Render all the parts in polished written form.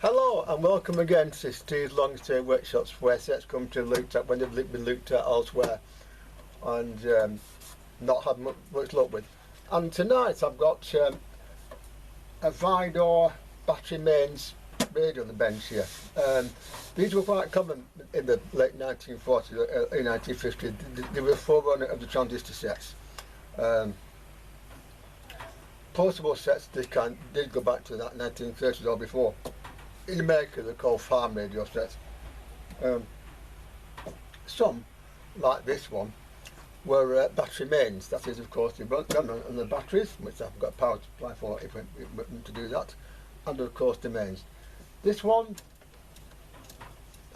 Hello and welcome again to Steve's Long Stay Workshops, where sets come to looked at when they've been looked at elsewhere and not had much luck with. And tonight I've got a Vikdor battery mains radio on the bench here. These were quite common in the late 1940s, early 1950s. They were a forerunner of the transistor sets. Portable sets did go back to that 1930s or before. In America they're called farm radio sets. Some, like this one, were battery mains. That is, of course, they run on the batteries, which I've got power supply for if to do that, and of course the mains. This one,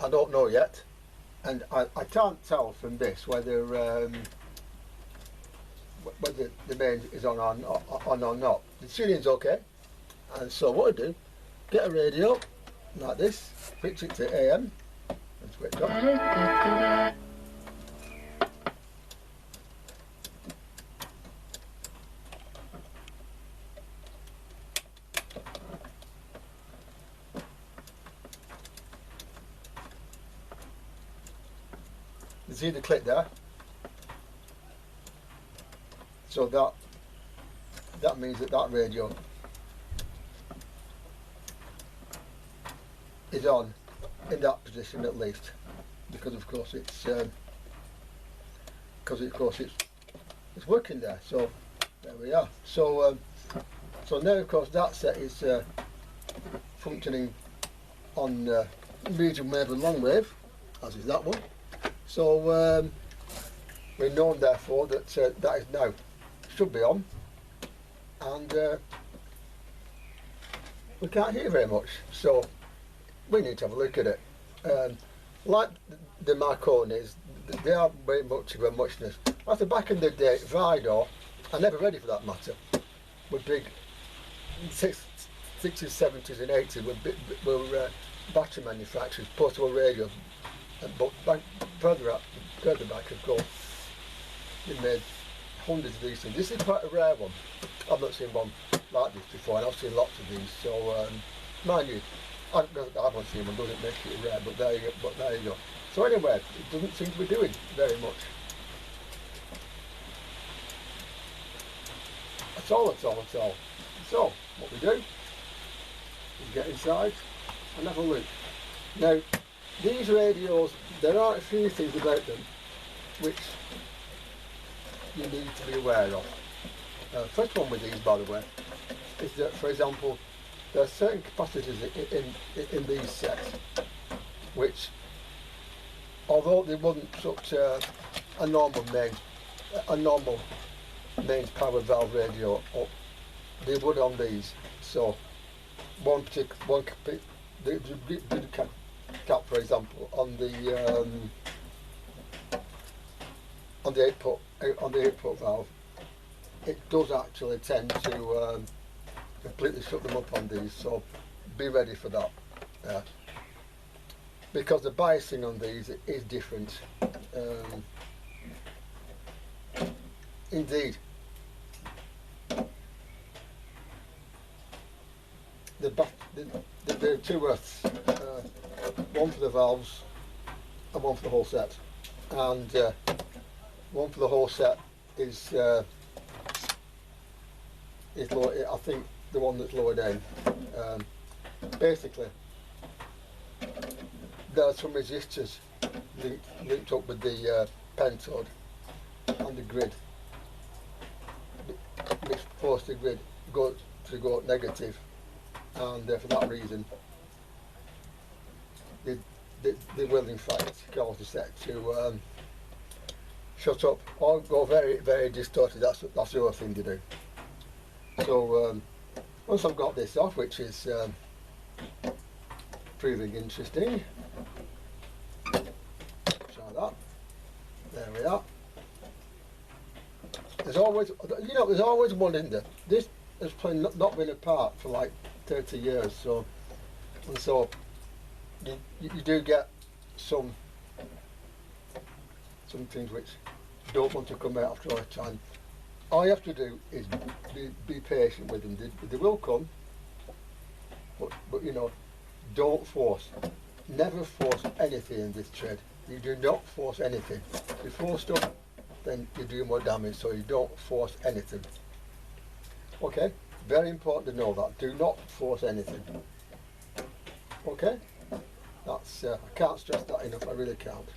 I don't know yet, and I can't tell from this whether the mains is on or not. The tuning's okay, and so what I do, get a radio like this, switch it to AM, and switch off. You see the click there? So that means that radio is on in that position at least, because of course it's working there. So there we are. So so now of course that set is functioning on medium wave and long wave, as is that one. So we know therefore that that is now should be on, and we can't hear very much. So we need to have a look at it. Like the Marconis, they are very much of a muchness. After back in the day, Vikdor, and never ready for that matter, were big 60s, 70s and 80s were battery manufacturers, portable radios, but further back of course, they made hundreds of these things. This is quite a rare one. I've not seen one like this before, and I've seen lots of these, so mind you, I haven't seen one, doesn't make it rare, but there you go. So anyway, it doesn't seem to be doing very much. That's all. So, what we do is get inside and have a look. Now, these radios, there are a few things about them which you need to be aware of. First one with these, by the way, is that, for example, there are certain capacitors in these sets which, although they wouldn't such a normal mains power valve radio up, they would on these. So one cap, for example, on the 8-put valve, it does actually tend to completely shut them up on these, so be ready for that, because the biasing on these is different. Indeed, there are two earths, one for the valves and one for the whole set, and one for the whole set is low. I think the one that's lower down. Basically, there are some resistors linked up with the pentode and the grid, which force the grid to go negative, and for that reason they will in fact cause the set to shut up or go very, very distorted. That's the other thing to do. So once I've got this off, which is proving interesting, try that. There we are. There's always one in there. This has probably not been apart for like 30 years, so you do get some things which don't want to come out after a time. All you have to do is be patient with them. They will come, but you know, don't force. Never force anything in this trade. You do not force anything. If you force stuff, then you do more damage, so you don't force anything. Okay, very important to know that. Do not force anything. Okay, that's I can't stress that enough. I really can't.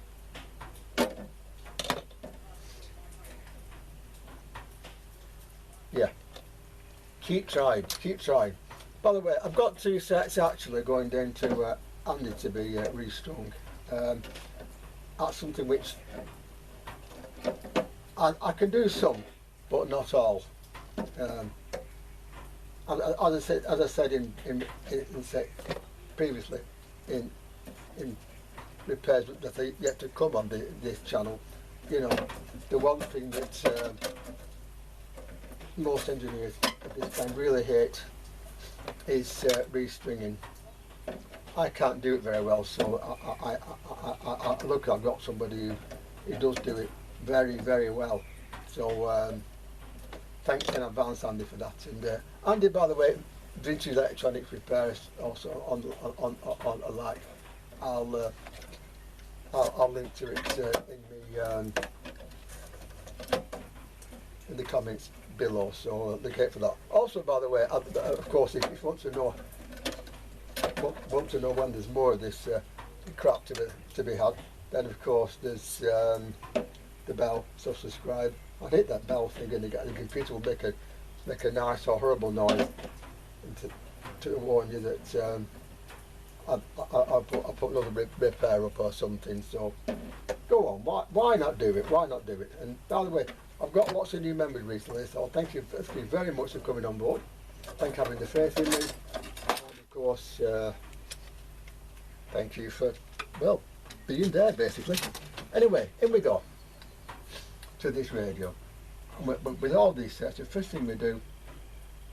Yeah, keep trying, keep trying. By the way, I've got 2 sets actually going down to Andy to be restrung. That's something which I can do some, but not all. As I said in previously in repairs that are yet to come on this channel, you know, the one thing that most engineers at this time really hate is restringing. I can't do it very well, so I look, I've got somebody who does do it very, very well. So thanks in advance, Andy, for that. And Andy, by the way, Vintage Electronics Repairs also on a like. I'll link to it in the comments below, so look out for that. Also, by the way, of course, if you want to know when there's more of this crap to be had, then of course there's the bell, so subscribe. I hate that bell thing, and the computer will make a nice or horrible noise to warn you that I'll put another repair up or something. So go on, why not do it? Why not do it? And by the way, I've got lots of new members recently, so thank you very much for coming on board. Thank you for having the faith in me, and of course thank you for, well, being there basically. Anyway, in we go to this radio. And with all these sets, the first thing we do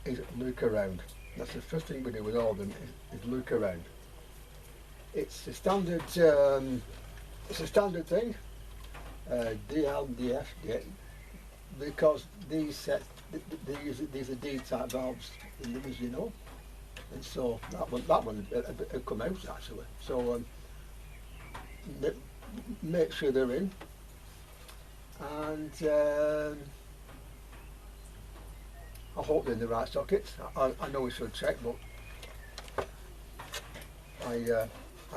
is look around. That's the first thing we do with all of them is look around. It's a standard thing, DL, DF, because these sets, these are D-type valves in them, as you know, and so that one will come out actually. So make sure they're in, and I hope they're in the right sockets. I know we should check, but I'm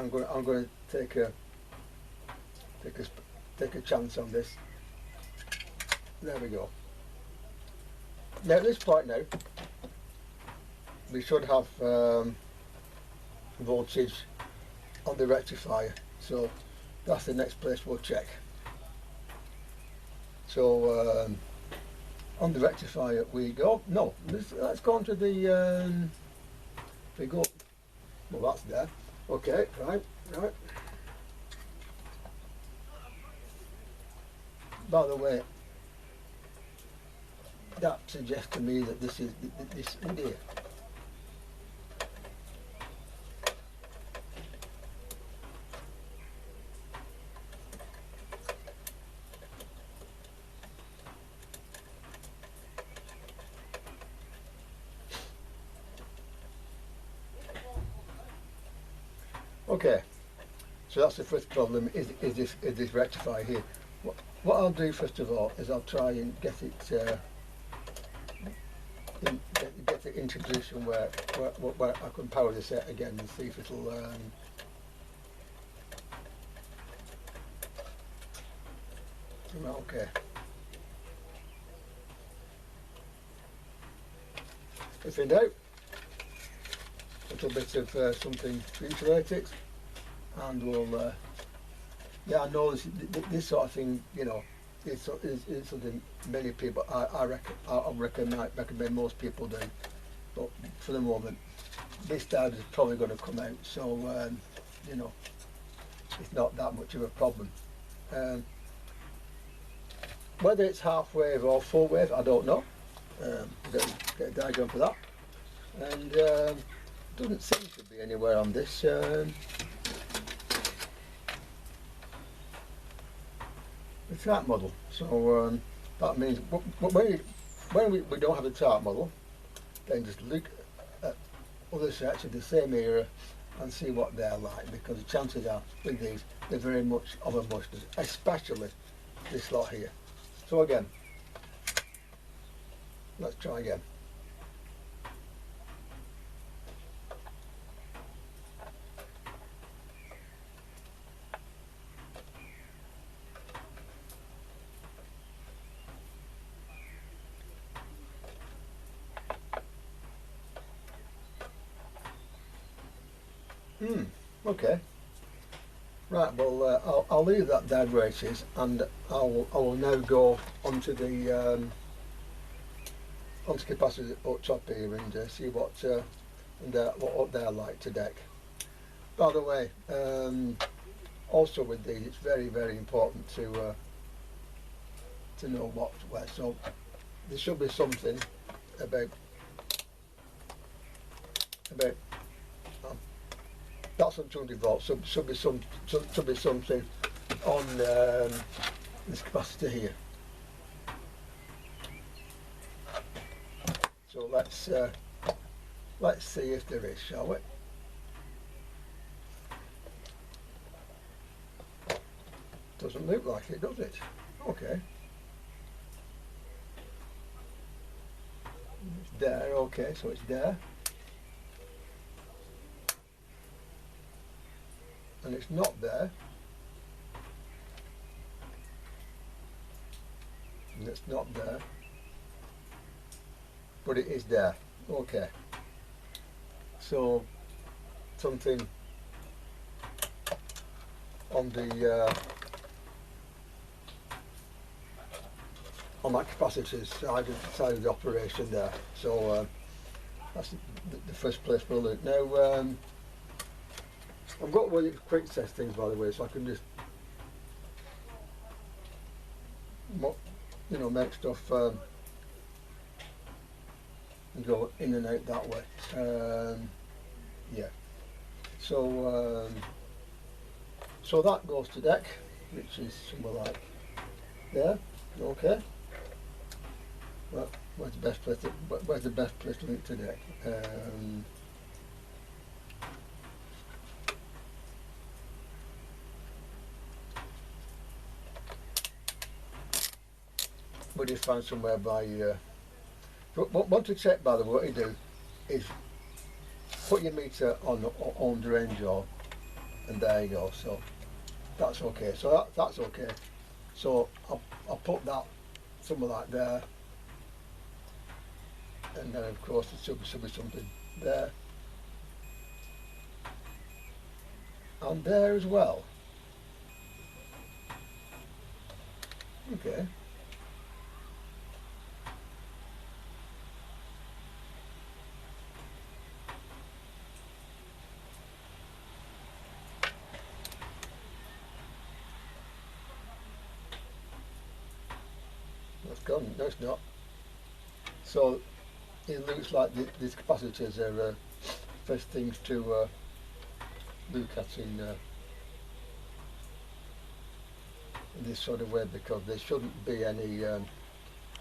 going to take a chance on this. There we go. Now at this point now, we should have voltage on the rectifier, so that's the next place we'll check. So on the rectifier we go. No, let's go on to the we go. Well, that's there. Okay, right. By the way, that suggests to me that this is this in here. Okay, so that's the first problem. Is this rectifier here? What I'll do first of all is I'll try and get it get the introduction where I can power this out again and see if it'll okay. If in doubt, a little bit of something to insulate it, and we'll yeah, I know this sort of thing, you know, is something many people I recommend most people do, but for the moment this dowd is probably going to come out, so you know, it's not that much of a problem. Whether it's half wave or full wave, I don't know. Get a diagram for that, and doesn't seem to be anywhere on this. The chart model. So that means when we don't have a chart model, then just look at other sets of the same era and see what they're like, because the chances are with these they're very much of a muchness, especially this lot here. So again, let's try again. Okay. Right, well, I'll leave that dead where it is, and I will now go onto the onto capacity up top here and see what they're like to deck. By the way, also with these, it's very, very important to know what's where. So there should be something about that's on 200 volts. So should be something on this capacitor here. So let's see if there is, shall we? Doesn't look like it, does it? Okay. It's there, okay, so it's there. And it's not there. And it's not there. But it is there. Okay. So something on the on that capacitor's side of the operation there. So that's the first place we'll look. Now I've got one of these quick test things, by the way, so I can just make stuff go in and out that way. Yeah. So so that goes to deck, which is somewhere like there. Okay. Well, where's the best place to link to deck? We just find somewhere by. Want to check, by the way, what you do is put your meter on the range jaw, and there you go. So that's okay. So that's okay. So I'll put that somewhere like there, and then of course there should be something there, and there as well. Okay. That's gone. No, it's not. So it looks like these capacitors are first things to look at in this sort of way, because there shouldn't be any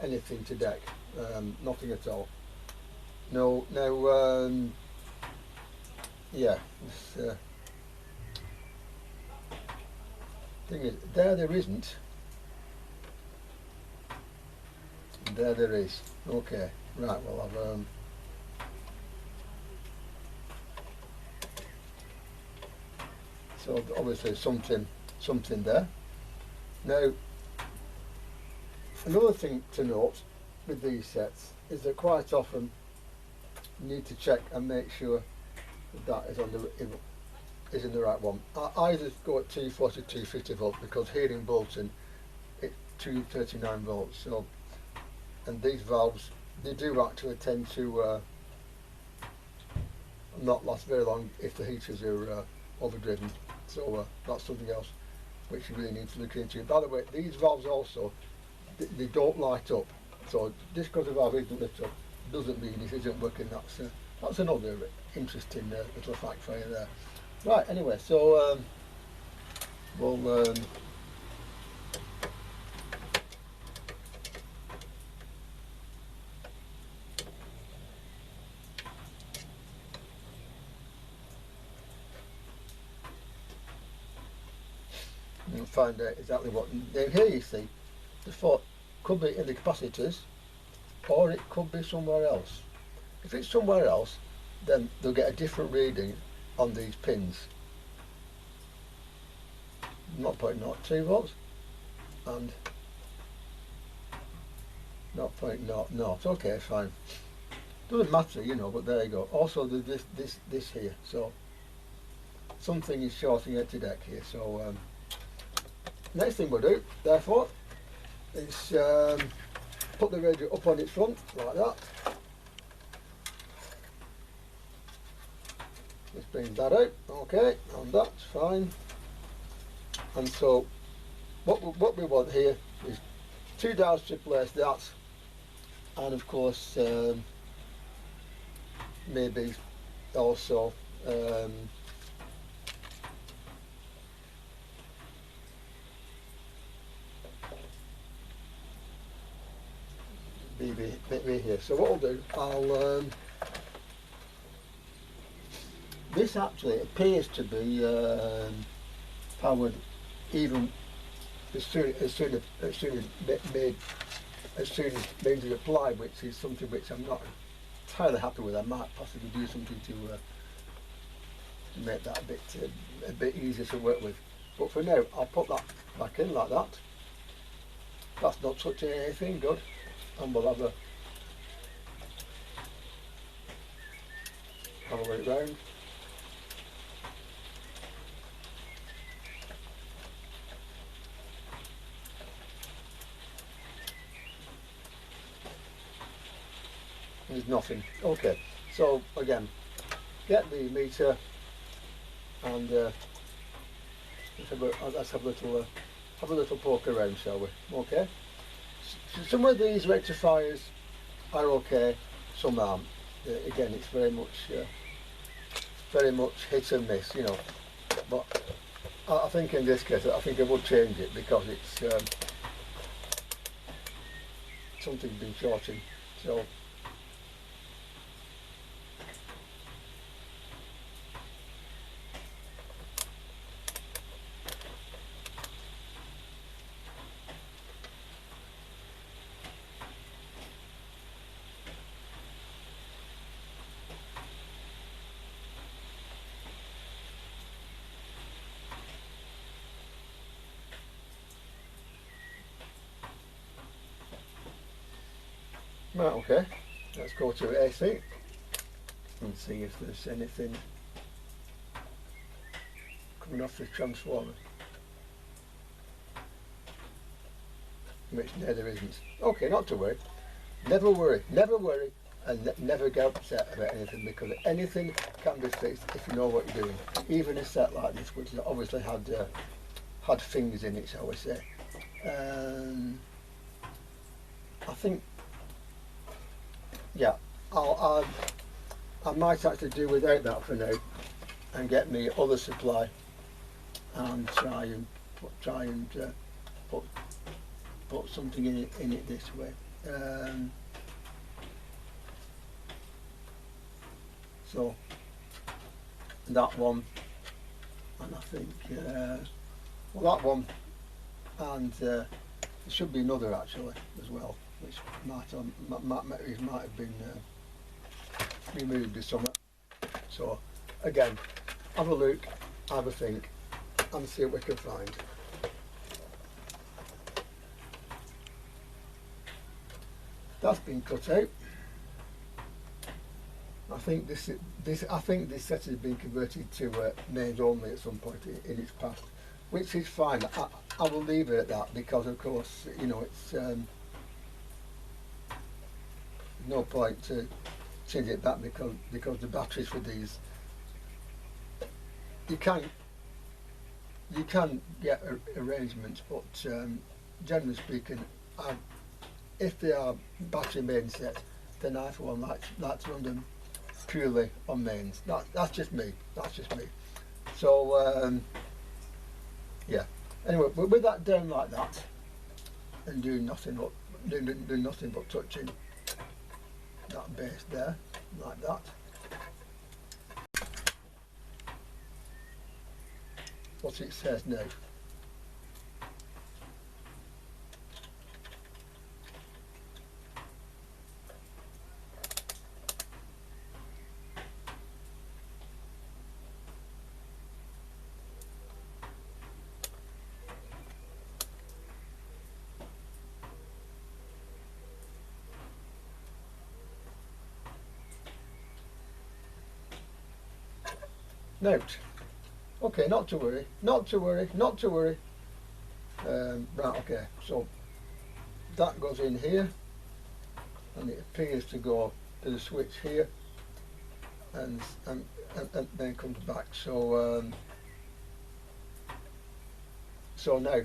anything to deck, nothing at all. No, yeah. This thing is, there isn't. There is. Okay. Right. Well, I've so obviously something there. Now, another thing to note with these sets is that quite often you need to check and make sure that is in the right one. I either go at 240, 250 volts, because here in Bolton it's 239 volts. So, and these valves, they do actually tend to not last very long if the heaters are overdriven. So that's something else which you really need to look into. By the way, these valves also, they don't light up. So just because the valve isn't lit up doesn't mean it isn't working. That's another interesting little fact for you there. Right, anyway, so we'll and find out exactly what. Now here you see the fault could be in the capacitors, or it could be somewhere else. If it's somewhere else, then they'll get a different reading on these pins. 0.02 volts and 0.00. Okay, fine. Doesn't matter, you know, but there you go. Also there's this here, so something is shorting out to deck here. So next thing we'll do, therefore, is put the radio up on its front like that. Just bring that out, okay, and that's fine. And so what we want here is 2 dials to replace that, and of course maybe also BB here. So what I'll do, I'll this actually appears to be powered even as soon as means of reply, which is something which I'm not entirely happy with. I might possibly do something to make that a bit easier to work with. But for now, I'll put that back in like that. That's not touching anything, good. And we'll have a look round. There's nothing. Okay, so again, get the meter and let's have a little poke around, shall we? Okay. So some of these rectifiers are okay, some aren't. Again, it's very much hit and miss, you know. But I think in this case, I think I would change it because it's something's been shorting. So. Right, okay, let's go to AC and see if there's anything coming off the transformer. Which no, there isn't. Okay, not to worry. Never worry, and never get upset about anything, because anything can be fixed if you know what you're doing. Even a set like this, which obviously had fingers in it, shall we say. I think, yeah, I might actually do without that for now and get me other supply and try and put something in it this way. So that one, and I think well, that one, and there should be another actually as well, which might have been removed or something. So again, have a look, have a think, and see what we can find. That's been cut out. I think this set has been converted to mains only at some point in its past, which is fine. I will leave it at that, because of course, you know, it's no point to change it back, because the batteries for these, you can get arrangements, but generally speaking, if they are battery main sets, then I for one like to run them purely on mains. That's just me. So yeah. Anyway, with that down like that, and doing nothing but touching that base there, like that. What it says now. Note. Okay, not to worry, not to worry, not to worry. Right, okay, so that goes in here, and it appears to go to the switch here, and then comes back. So so now,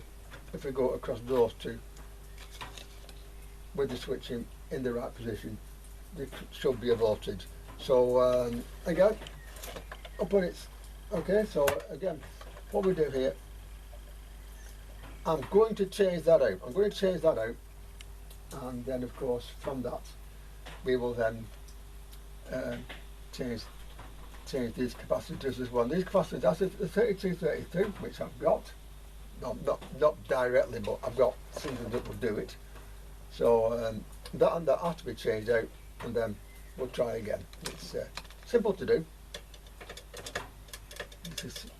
if we go across those two, with the switch in the right position, there should be a voltage. So again, up on it. Okay, so again, what we do here, I'm going to change that out. I'm going to change that out, and then of course from that we will then change these capacitors as well. These capacitors, that's a 3232, which I've got. Not directly, but I've got something that will do it. So that has to be changed out, and then we'll try again. It's simple to do. This is,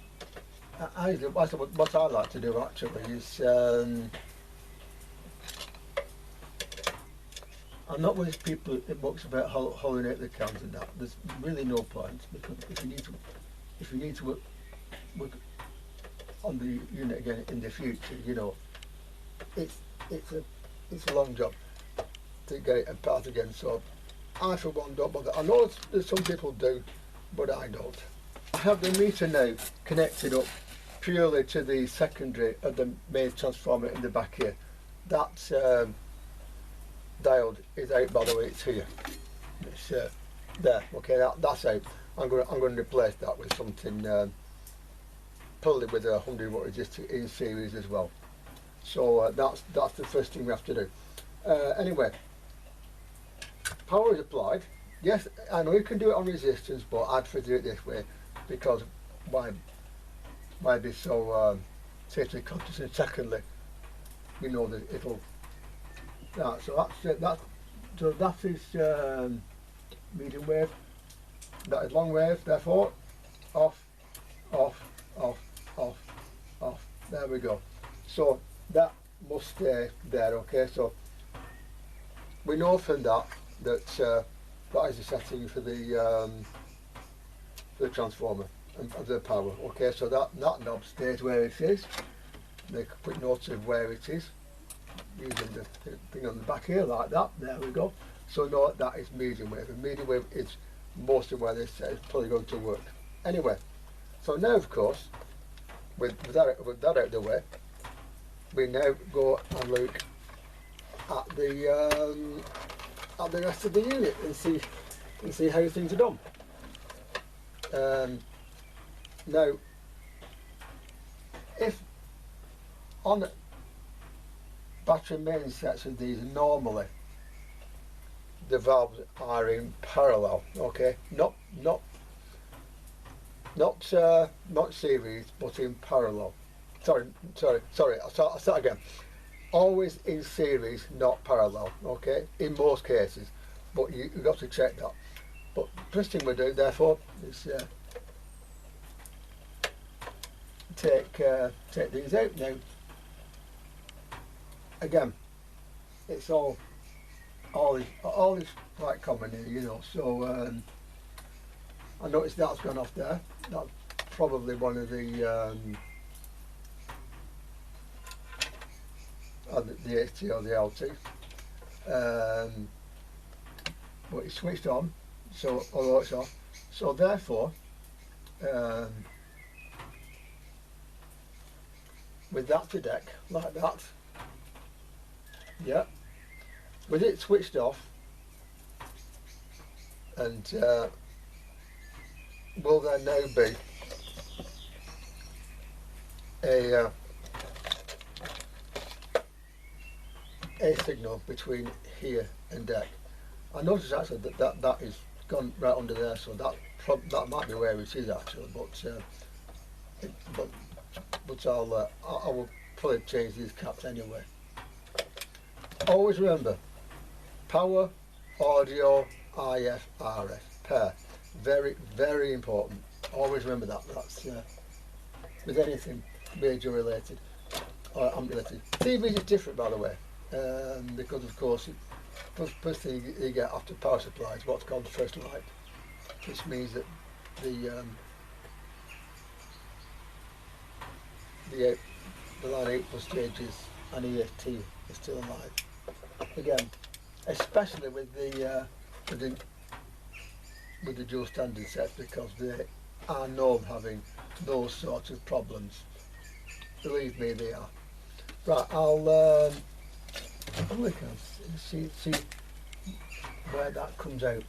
what I like to do actually is I'm not with people that much about hollowing out the cans and that. There's really no point, because if you need to work on the unit again in the future, you know, it's a long job to get it apart again. So I for one don't bother. I know there's some people do, but I don't. I have the meter now connected up purely to the secondary of the main transformer in the back here. That diode is out, by the way. It's here. It's there. Okay, that's out. I'm going to replace that with something probably with a 100 watt resistor in series as well. So that's the first thing we have to do. Anyway, power is applied. Yes, I know you can do it on resistance, but I'd prefer to do it this way, because why be so safety conscious? And secondly, we know that it'll. So that is medium wave. That is long wave. Therefore, off, off, off, off, off. There we go. So that must stay there. Okay. So we know from that that is the setting for the transformer and the power. Okay. So that knob stays where it is. Make a quick note of where it is, using the thing on the back here like that. There we go. So no, that is medium wave, and medium wave is mostly where this is probably going to work. Anyway, so now of course, with that out of the way, we now go and look at the rest of the unit and see how things are done. Now, if on battery main sets of these, normally the valves are in parallel. Okay, not series, but in parallel. Sorry. I'll start again. Always in series, not parallel. Okay, in most cases, but you've got to check that. But first thing we do, therefore, is take these out now. Again, it's all is quite common here, you know. So I noticed that's gone off there. That's probably one of the HT or the LT. But it's switched on, so although it's off. So therefore, with that to deck like that. Yeah, with it switched off, and will there now be a signal between here and deck? I noticed actually that is gone right under there, so that might be where it is actually, but I will probably change these caps anyway. Always remember, power, audio, IF, RF, pair. Very, very important. Always remember that. That's with anything major related or amp related. TV is different, by the way, because of course, first thing you get after power supply is what's called the first light, which means that the the line 8 plus stages and EFT is still alive. Again, especially with the dual standard sets, because they are known having those sorts of problems. Believe me, they are. Right, I'll look and see where that comes out.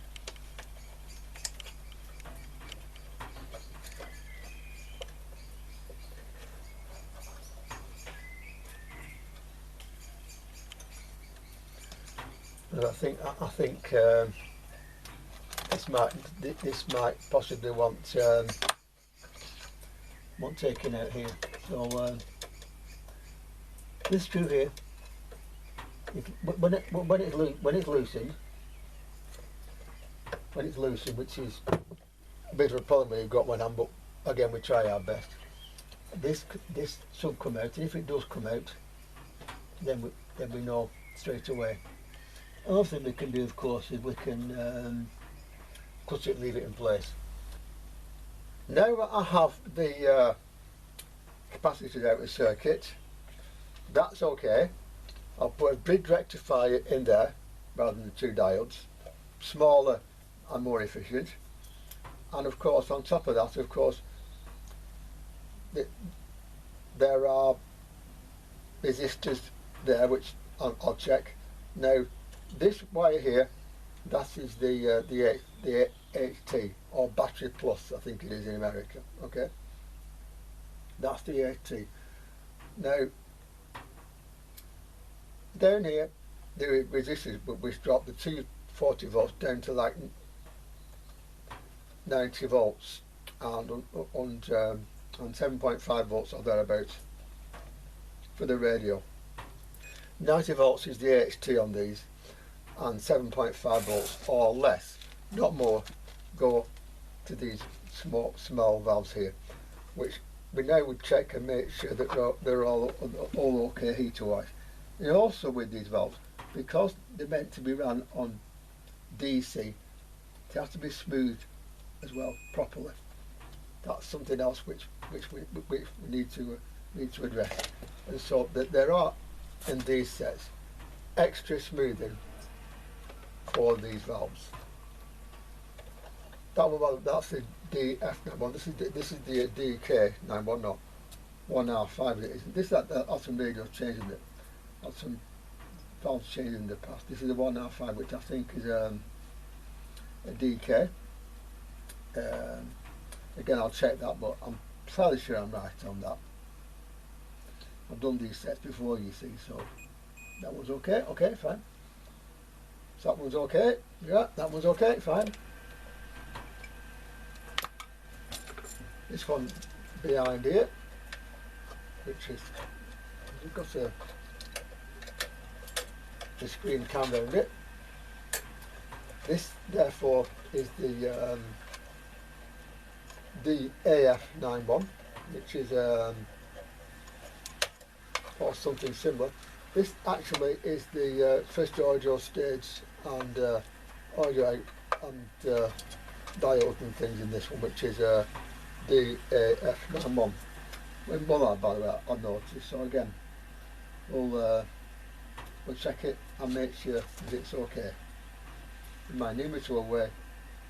And I think this might possibly want taking out here. So this screw here, when it's loosened, which is a bit of a problem we've got one hand, but again we try our best. This should come out, and if it does come out, then we know straight away. Another thing we can do, of course, is we can cut it, leave it in place. Now that I have the capacitors out of circuit, that's okay. I'll put a bridge rectifier in there rather than the two diodes, smaller and more efficient. And of course, on top of that, of course, there are resistors there which I'll check. Now, this wire here, that is the HT, or battery plus, I think it is in America. Okay, that's the HT. Now, down here, the resistors which drop the 240 volts down to like 90 volts and 7.5 volts or thereabouts for the radio. 90 volts is the HT on these, and 7.5 volts or less, not more, go to these small valves here, which we now would check and make sure that they're all okay heater-wise. And also with these valves, because they're meant to be run on DC, they have to be smoothed as well properly. That's something else which we need to address. And so there are in these sets extra smoothing for these valves. That's the DF91. This is the DK91, not 1R5. It isn't. This had some radio changing it. Had some valves changed in the past. This is the 1R5, which I think is a DK. Again, I'll check that, but I'm fairly sure I'm right on that. I've done these sets before, you see, so that was okay. Okay, fine. So that one's okay. Yeah, that one's okay, fine. This one behind here, which is, we've got the screen cam around it. This, therefore, is the AF91, which is or something similar. This actually is the first audio stage and audio out and diode and things in this one, which is the AF91. Well, that, by the way, I noticed. So again, we'll check it and make sure that it's okay. In my numerical way,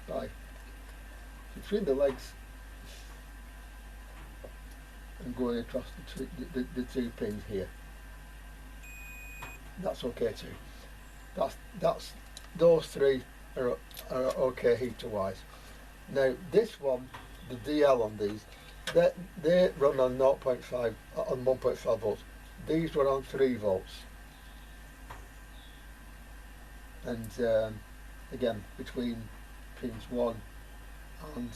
by between the legs and going across the two pins here. That's okay too. Those three are okay heater wise. Now this one, the DL on these, they run on 0.5 on 1.5 volts. These run on 3 volts. And again, between pins 1 and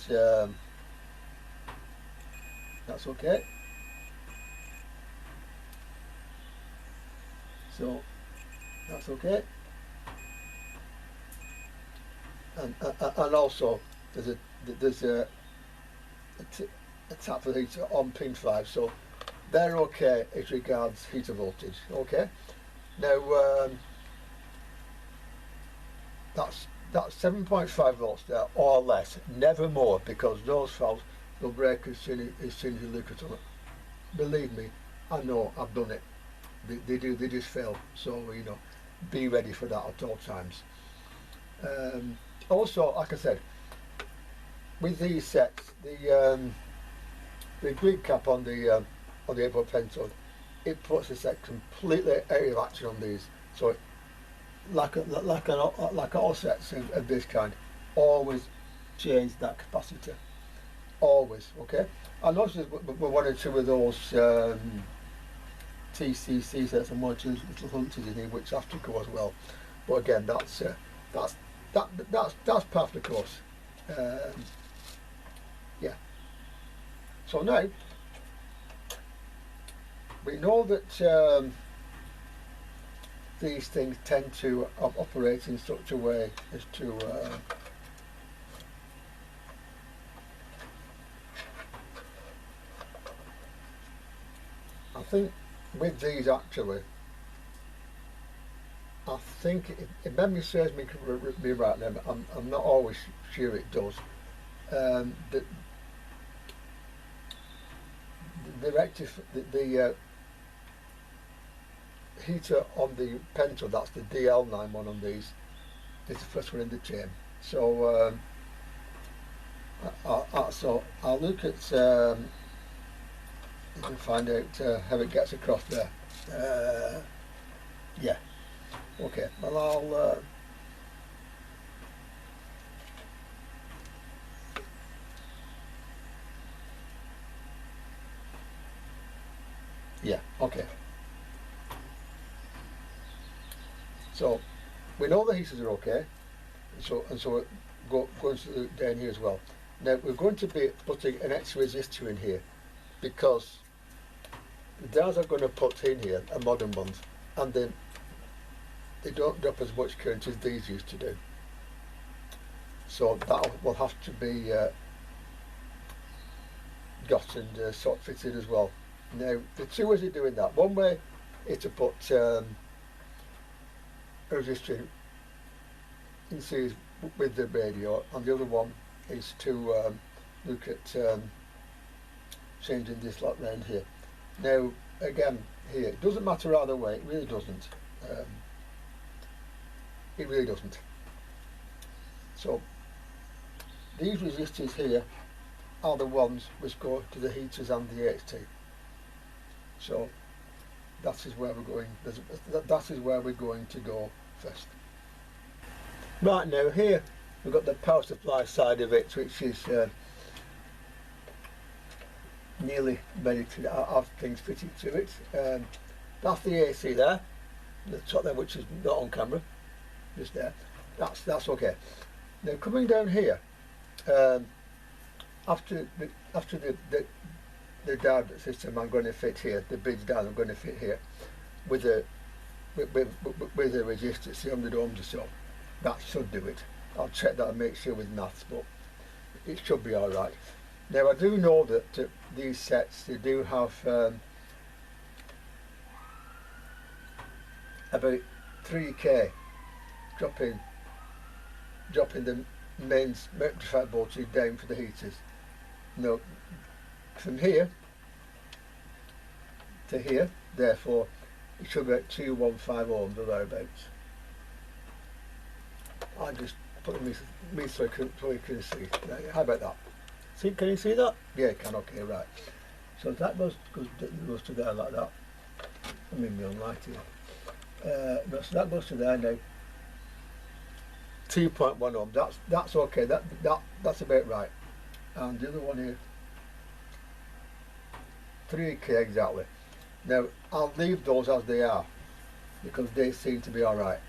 that's okay. So that's okay. And also there's a tap for the heater on pin 5, so they're okay as regards heater voltage. Okay. Now that's 7.5 volts there or less, never more, because those valves will break as soon as you look at them. believe me, I know, I've done it. They just fail. So you know, be ready for that at all times. Also, like I said, with these sets, the grid cap on the A4 pencil, it puts the set completely out of action on these. So like all sets of this kind, always change that capacitor. Always, okay. I noticed we're one or two of those TCC sets and one or two little hunters in here which have to go as well. But again, that's part of the course. Yeah. So now we know that these things tend to operate in such a way as to I think with these actually, I think if memory serves me right now, but I'm not always sure it does. The heater on the pencil, that's the DL91 on these, is the first one in the chain. So so I'll look at you can find out how it gets across there. Yeah. Okay. Well, I'll. Yeah. Okay. So we know the heaters are okay. So we're going to down here as well. Now we're going to be putting an extra resistor in here, because the dials I'm going to put in here are modern ones, and then they don't drop as much current as these used to do. So that will have to be got and sort of fitted as well. Now the two ways of doing that. One way is to put a resistor in series with the radio, and the other one is to look at changing this lot round here. Now again, here it doesn't matter either way, it really doesn't. It really doesn't. So these resistors here are the ones which go to the heaters and the HT. So that is where we're going. That is where we're going to go first. Right, now here we've got the power supply side of it, which is nearly ready to have things fitted to it. That's the AC there, the top there, which is not on camera, just there. That's okay. Now coming down here, after the diode system I'm going to fit here, the bridge diode I'm going to fit here, with a resistor, 300 ohms or so. That should do it. I'll check that and make sure with maths, but it should be all right. Now I do know that these sets, they do have about 3k dropping the main rectifier voltage down for the heaters. Now from here to here, therefore it should be at 215 ohms or thereabouts. I just put me so you can see. How about that? See, can you see that? Yeah, you can. Okay, right. So that goes to there like that. I'm in my own light here. No, so that goes to there now. 2.1 ohms. That's okay. That's about right. And the other one here, 3k exactly. Now I'll leave those as they are because they seem to be all right.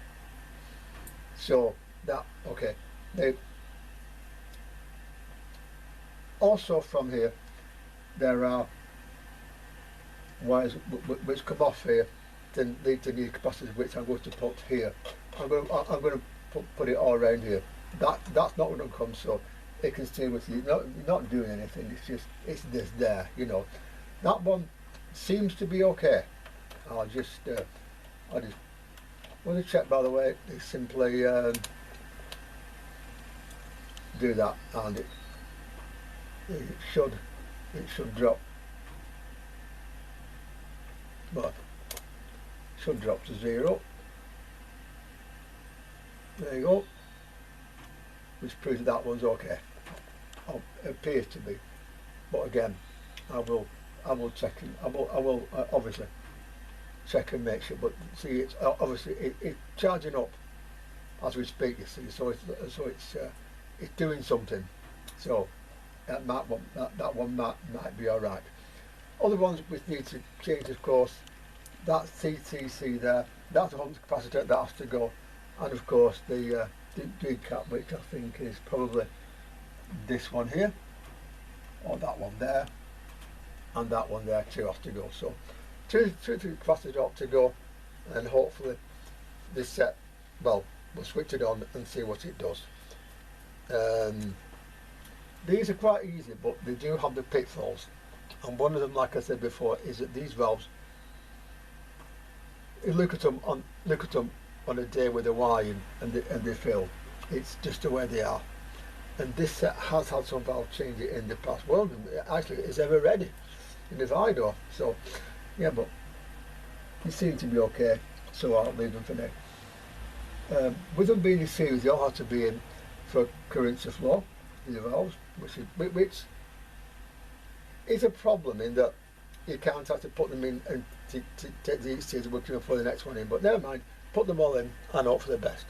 So that okay. Now also from here there are wires which come off here to lead to new capacitors, which I'm going to put here. I'm going to put it all around here. That's not going to come, so it can stay with you. Not doing anything. It's just there. You know, that one seems to be okay. I just want to check. By the way, it's simply do that, and it should drop but should drop to 0. There you go, which proves that one's okay. Oh, it appears to be, but again, I will check and I will obviously check and make sure. But see, it's obviously it's charging up as we speak. You see, so it's doing something. So that one might be all right. Other ones we need to change, of course. That CTC there, that's a Hunt capacitor that has to go, and of course the big cap, which I think is probably this one here, or that one there, and that one there too has to go. So two capacitors ought to go, and hopefully this set, well, we'll switch it on and see what it does. These are quite easy, but they do have the pitfalls, and one of them, like I said before, is that these valves, you look at them on a day with a Y and they fill. It's just the way they are. And this set has had some valve changes in the past. Well, actually, it's ever ready in the Vidor. So, yeah, but they seem to be okay. So I'll leave them for now. With them being in series, they all have to be in for current to flow, these valves, which is a problem in that you can't have to put them in and to take the series and working for the next one in. But never mind, put them all in and hope for the best,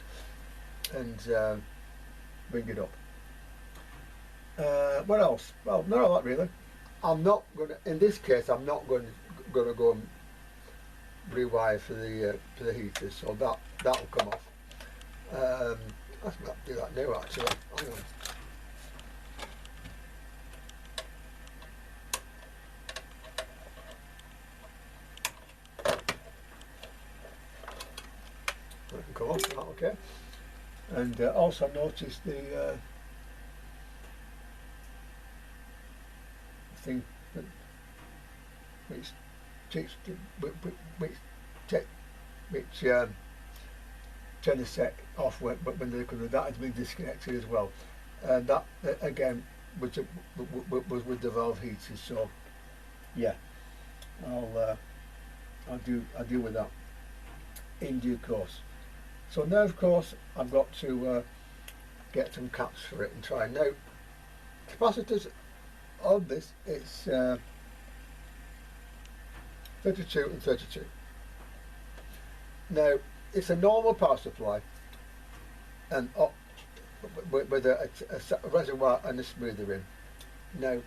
and bring it up. What else? Well, not a lot really. I'm not going to, in this case, I'm not going to go and rewire for the heaters, so that'll come off. Let's not do that now actually. Hang on. That can come off, okay. And also notice the thing that which turn the set off when that has been disconnected as well, and that again was with the valve heaters. So yeah, I'll deal with that in due course. So now, of course, I've got to get some caps for it and try. Now, capacitors on this, it's 32 and 32. Now, it's a normal power supply, and with a reservoir and a smoother in. Now,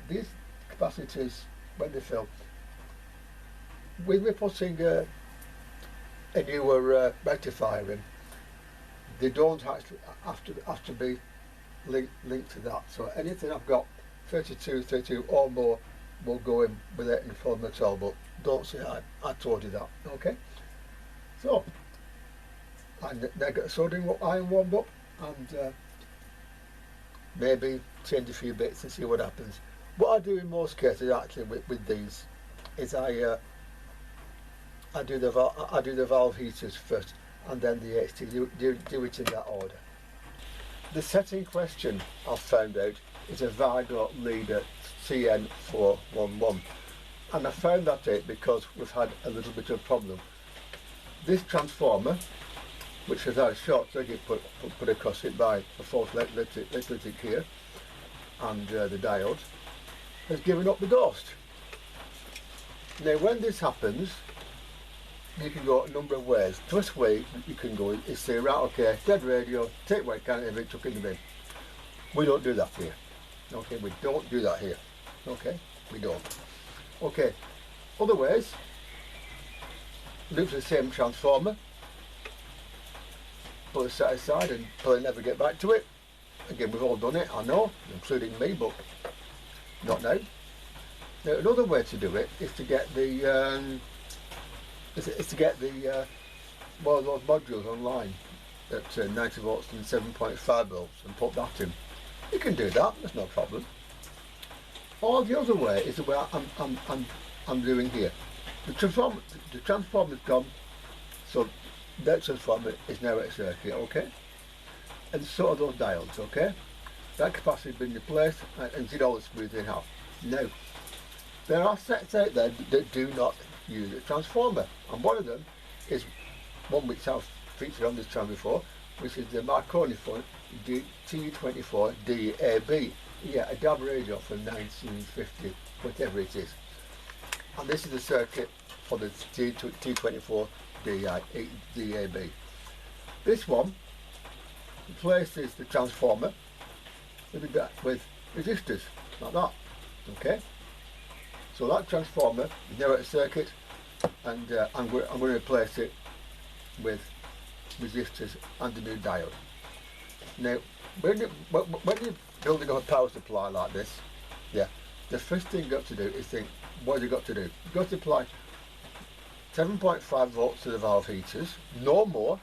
these capacitors, when they fill, when we're putting a newer rectifier in, they don't actually have to be linked to that. So anything I've got 32 or more will go in with it in full metal, but don't say I told you that. Okay, so and then get the soldering iron warmed up, and maybe change a few bits and see what happens. What I do in most cases actually with these is I do the valve heaters first, and then the HT. Do it in that order. The set in question, I've found out, is a Vikdor Lido CN411, and I found that out because we've had a little bit of a problem. This transformer, which has had a short circuit put across it by a false electric here, and the diodes, has given up the ghost. Now, when this happens, you can go a number of ways. The first way you can go is say, right, okay, dead radio, take away can of it, chuck it in the bin. We don't do that here. Okay, we don't do that here. Okay, we don't. Okay, other ways, loop the same transformer, pull it set aside and probably never get back to it. Again, we've all done it, I know, including me, but not now. Now, another way to do it is to get the one of those modules online at 90 volts and 7.5 volts and put that in. You can do that, there's no problem. Or the other way is the way I'm doing here. The transformer's gone, so that transformer is now at circuit, okay? And so are those diodes, okay? That capacity's been replaced and did all the smoothing out. Now, There are sets out there that do not use a transformer, and one of them is one which I've featured on this channel before, which is the Marconi phone T24 DAB. Yeah, a DAB radio from 1950, whatever it is. And this is the circuit for the T24 DAB. This one replaces the transformer with resistors, like that. Okay? So that transformer is now at a circuit, and I'm going to replace it with resistors and a new diode. Now, when you're building up a power supply like this, yeah, the first thing you've got to do is think, what have you got to do? You've got to apply 7.5 volts to the valve heaters, no more,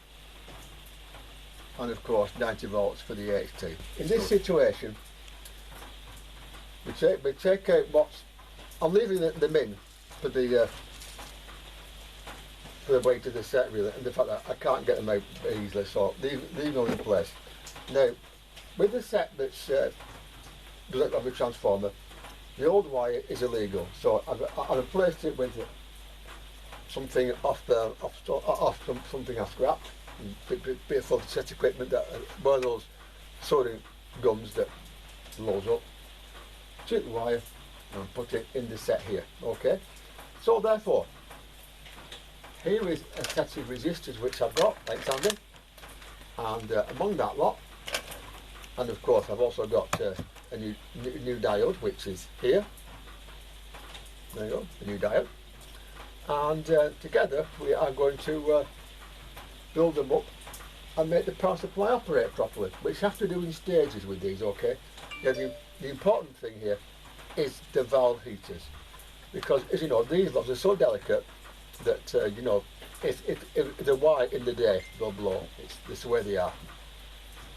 and of course 90 volts for the HT. In this situation, we take out what's, I'm leaving them in for the weight of the set really, and the fact that I can't get them out easily, so leave them in place. Now, with the set that's doesn't have a transformer, the old wire is illegal, so I've replaced it with something something I scrapped, a bit of full set equipment, that one of those soldering guns that loads up. Took the wire and put it in the set here. Okay, so therefore, here is a set of resistors which I've got, like standing, and among that lot, and of course I've also got a new diode which is here. There you go, a new diode, and together we are going to build them up and make the power supply operate properly, which you have to do in stages with these. Okay, yeah, the important thing here is the valve heaters, because as you know, these valves are so delicate that you know, if they're white in the day, they'll blow. It's the way they are.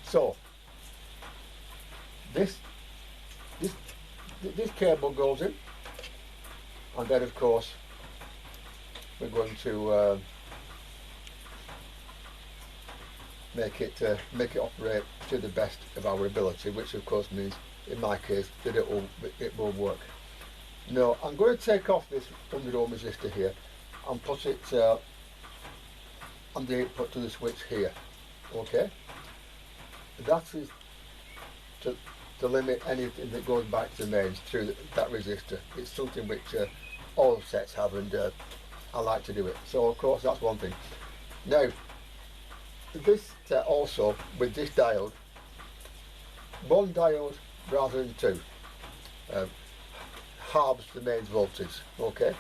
So this cable goes in, and then of course we're going to make it operate to the best of our ability, which of course means, in my case, that it will work. Now I'm going to take off this 100 ohm resistor here and put it on the input to the switch here. Okay, that is to limit anything that goes back to the mains through that resistor. It's something which all sets have, and I like to do it. So of course that's one thing. Now this set also, with this diode, one diode rather than two, halves the mains voltage. Okay,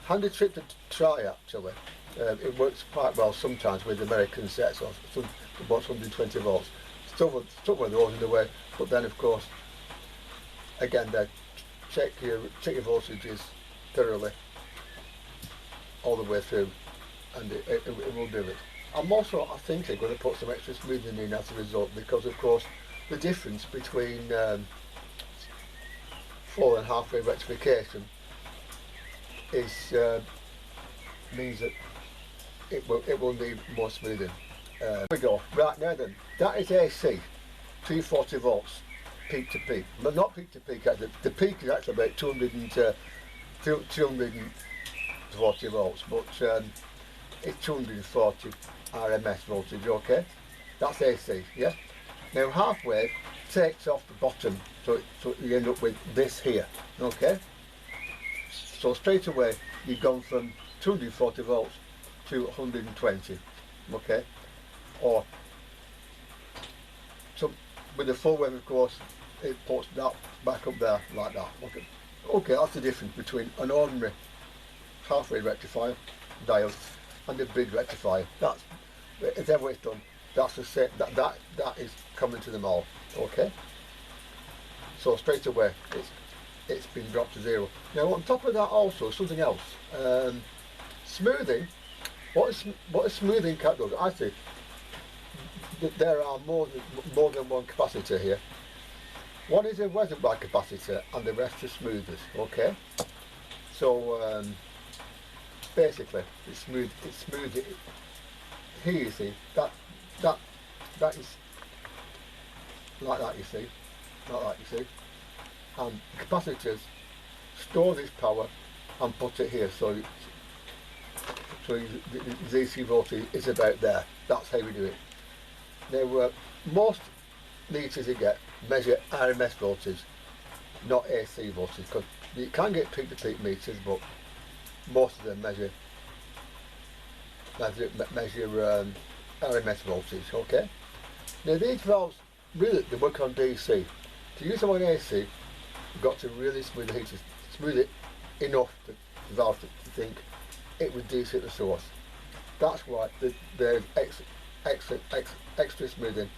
handy trick to try actually. It works quite well sometimes with American sets of about 120 volts. Stuck with those in the way, but then of course, again, check your voltages thoroughly all the way through, and it will do it. I'm also, I think, going to put some extra smoothing in as a result, because of course the difference between full and halfway rectification is means that it will need more smoothing. Here we go. Right, now then, that is AC, 240 volts, peak to peak. But not peak to peak, the peak is actually about 240 volts, but it's 240 RMS voltage. Okay, that's AC. Yeah. Now halfway takes off the bottom, so you end up with this here. Okay, so straight away you've gone from 240 volts to 120. Okay, or so with the full wave, of course, it puts that back up there like that. Okay, that's the difference between an ordinary half-wave rectifier diode and a bridge rectifier. That's, if ever it's done, that's the same. That is common to them all. Okay, so straight away it's been dropped to zero. Now on top of that, also something else, smoothing. What a smoothing cap does, I think there are more than one capacitor here. One is a reservoir capacitor and the rest are smoothers. Okay, so basically it's smooth. Here you see that is like that. You see, like that. You see, and capacitors stores its power and puts it here. So the DC voltage is about there. That's how we do it. Now most meters you get measure RMS voltage, not AC voltage, because you can get peak to peak meters, but most of them measure RMS voltage. Okay. Now these valves really they work on DC. To use them on AC, you've got to really smooth the heater, smooth it enough for the valve to think it would DC at the source. That's why there's extra smoothing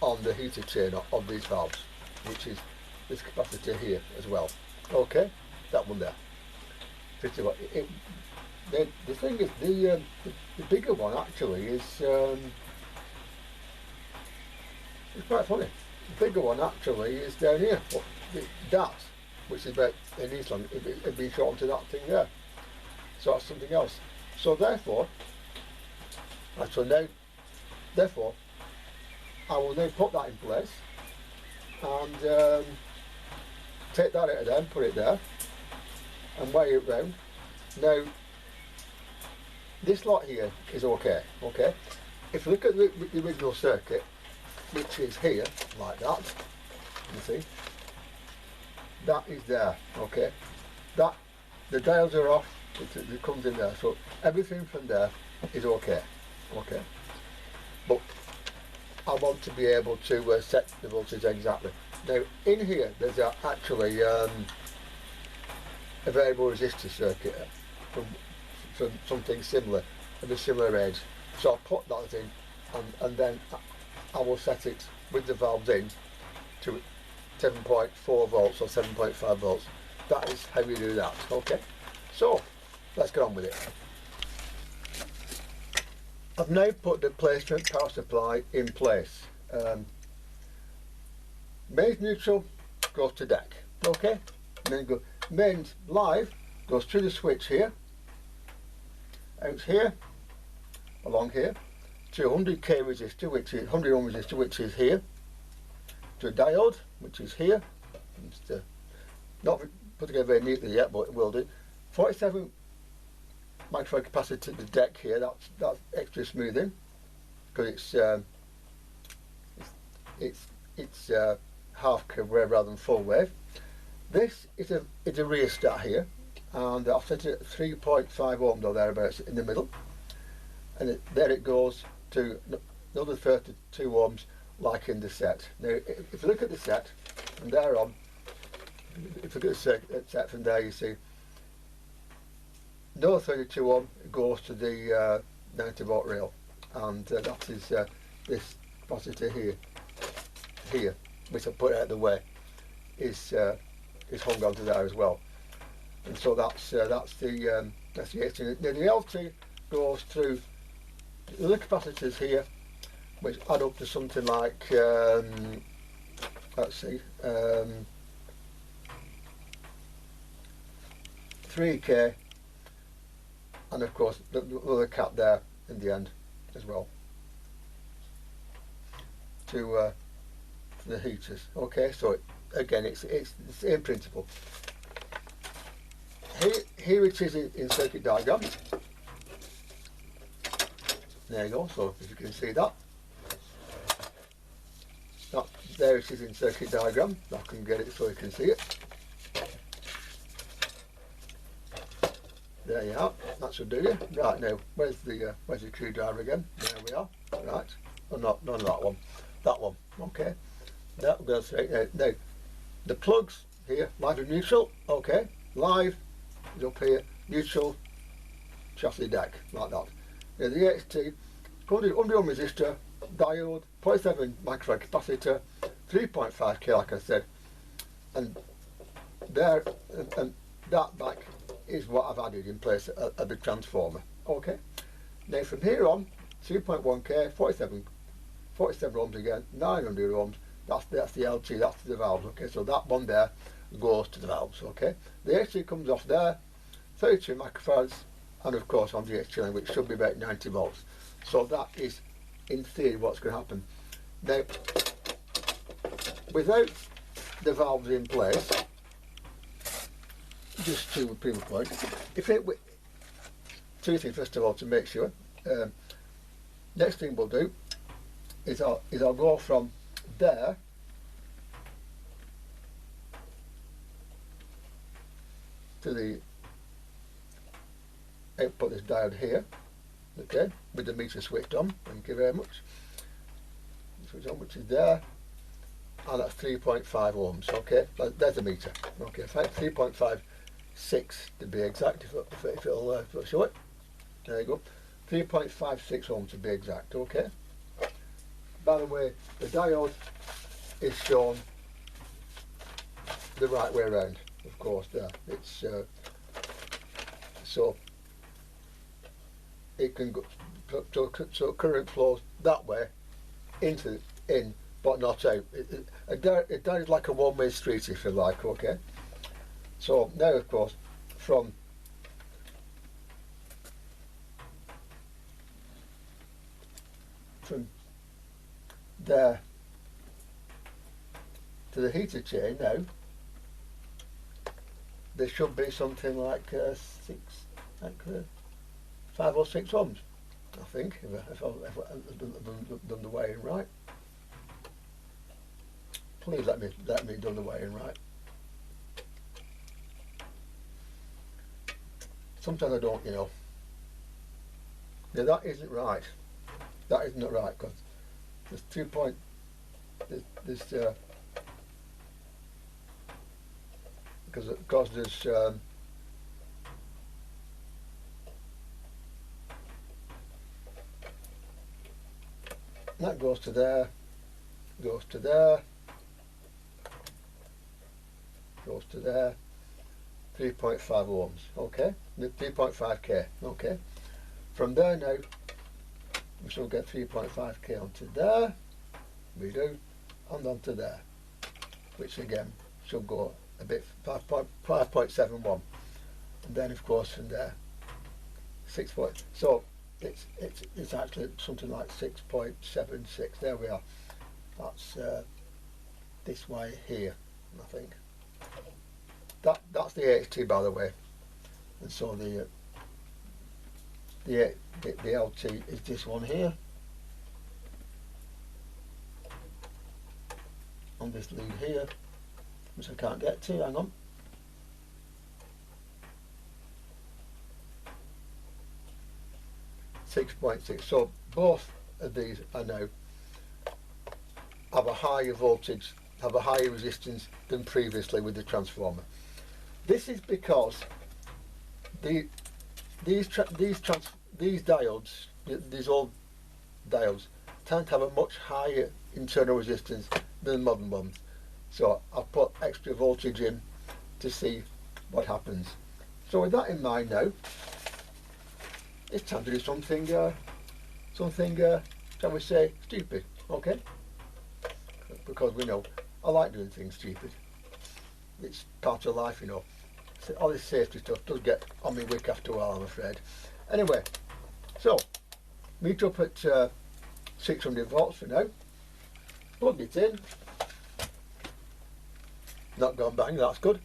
on the heater chain of these valves, which is this capacitor here as well. Okay, that one there. 50 watt. The thing is, the bigger one actually is it's quite funny. The bigger one actually is down here. That, which is about an inch long, it'd be shortened to that thing there. So that's something else. So therefore, I will now put that in place and take that out of there and put it there and weigh it round. Now, this lot here is okay. Okay. If you look at the original circuit, which is here, like that, you see, that is there. Okay. That the dials are off. It comes in there. So everything from there is okay. Okay. But I want to be able to set the voltage exactly. Now in here there's actually a variable resistor circuit from something similar, of a similar age. So I'll put that in and then I will set it with the valves in to 7.4 volts or 7.5 volts. That is how we do that. Okay. So let's get on with it. I've now put the placement power supply in place. Mains neutral goes to deck, okay? And then mains live goes through the switch here, out here, along here, to 100k resistor, which is 100 ohm resistor, which is here, to a diode, which is here. It's not put together very neatly yet, but it will do. 47 microfarad capacitor to the deck here. That's extra smoothing because it's half wave rather than full wave. This is a rheostat here, and I've set it at 3.5 ohms or thereabouts in the middle, and there it goes to another 32 ohms like in the set. Now if you look at the set from there on, if you look at the set from there, you see no 32 ohm goes to the 90 volt rail, and that is this capacitor here, which I put out of the way, is hung onto there as well. And so that's the HT. Now the LT goes through the other capacitors here, which add up to something like let's see, 3k, and of course the other cap there in the end as well to the heaters. Okay, so again it's the same principle. Here it is in circuit diagram. There you go. So if you can see that, there it is in circuit diagram. I can get it so you can see it. There you are. That should do you. Right, now where's the screwdriver again? There we are. Right. Oh, not none of that one. That one. Okay. That goes straight now. Now the plugs here, live and neutral. Okay. Live is up here. Neutral, chassis deck, like that. Now the HT, 100 ohm resistor, diode, 0.7 microfarad capacitor, 3.5k like I said, and there and that back is what I've added in place of the transformer. Okay. Now from here on, 2.1k, 47 ohms again, 900 ohms. That's the LT. That's the valves. Okay. So that one there goes to the valves. Okay. The HT comes off there, 32 microfarads, and of course on the HT, which should be about 90 volts. So that is, in theory, what's going to happen. Now, without the valves in place, just to prove a point, if it two things first of all to make sure. Next thing we'll do is I'll go from there to the, I'll put this diode here, okay, with the meter switched on. Thank you very much. Switch on, which is there, and that's 3.5 ohms. Okay, there's the meter. Okay, 3.56 to be exact. If it'll show it, there you go. 3.56 ohms to be exact. Okay. By the way, the diode is shown the right way around. Of course, there. It's so it can go. So current flows that way in, but not out. It is like a one-way street, if you like. Okay. So now, of course, from there to the heater chain now, there should be something like 5 or 6 ohms, I think, if I've done the wiring right. Please let me do the wiring right. Sometimes I don't, you know. Yeah, that isn't right. That isn't right, because there's 2 point. Because there's that goes to there, goes to there, goes to there. 3.5 ohms. Okay, 3.5k. Okay, from there now we shall get 3.5k onto there, we do, and onto there, which again shall go a bit 5.71, and then of course from there 6 point. So it's actually something like 6.76. There we are. That's this way here, I think. That's the HT, by the way, and so the LT is this one here, on this lead here, which I can't get to. Hang on. .6. So both of these are now have a higher voltage, have a higher resistance than previously with the transformer. This is because these diodes, these old diodes, tend to have a much higher internal resistance than modern ones. So I've put extra voltage in to see what happens. So with that in mind now, it's time to do something, shall we say, stupid, okay? Because we know I like doing things stupid. It's part of life, you know. So all this safety stuff does get on me wick after a while, I'm afraid. Anyway, so meet up at 600 volts for now. Plug it in. Not gone bang, that's good.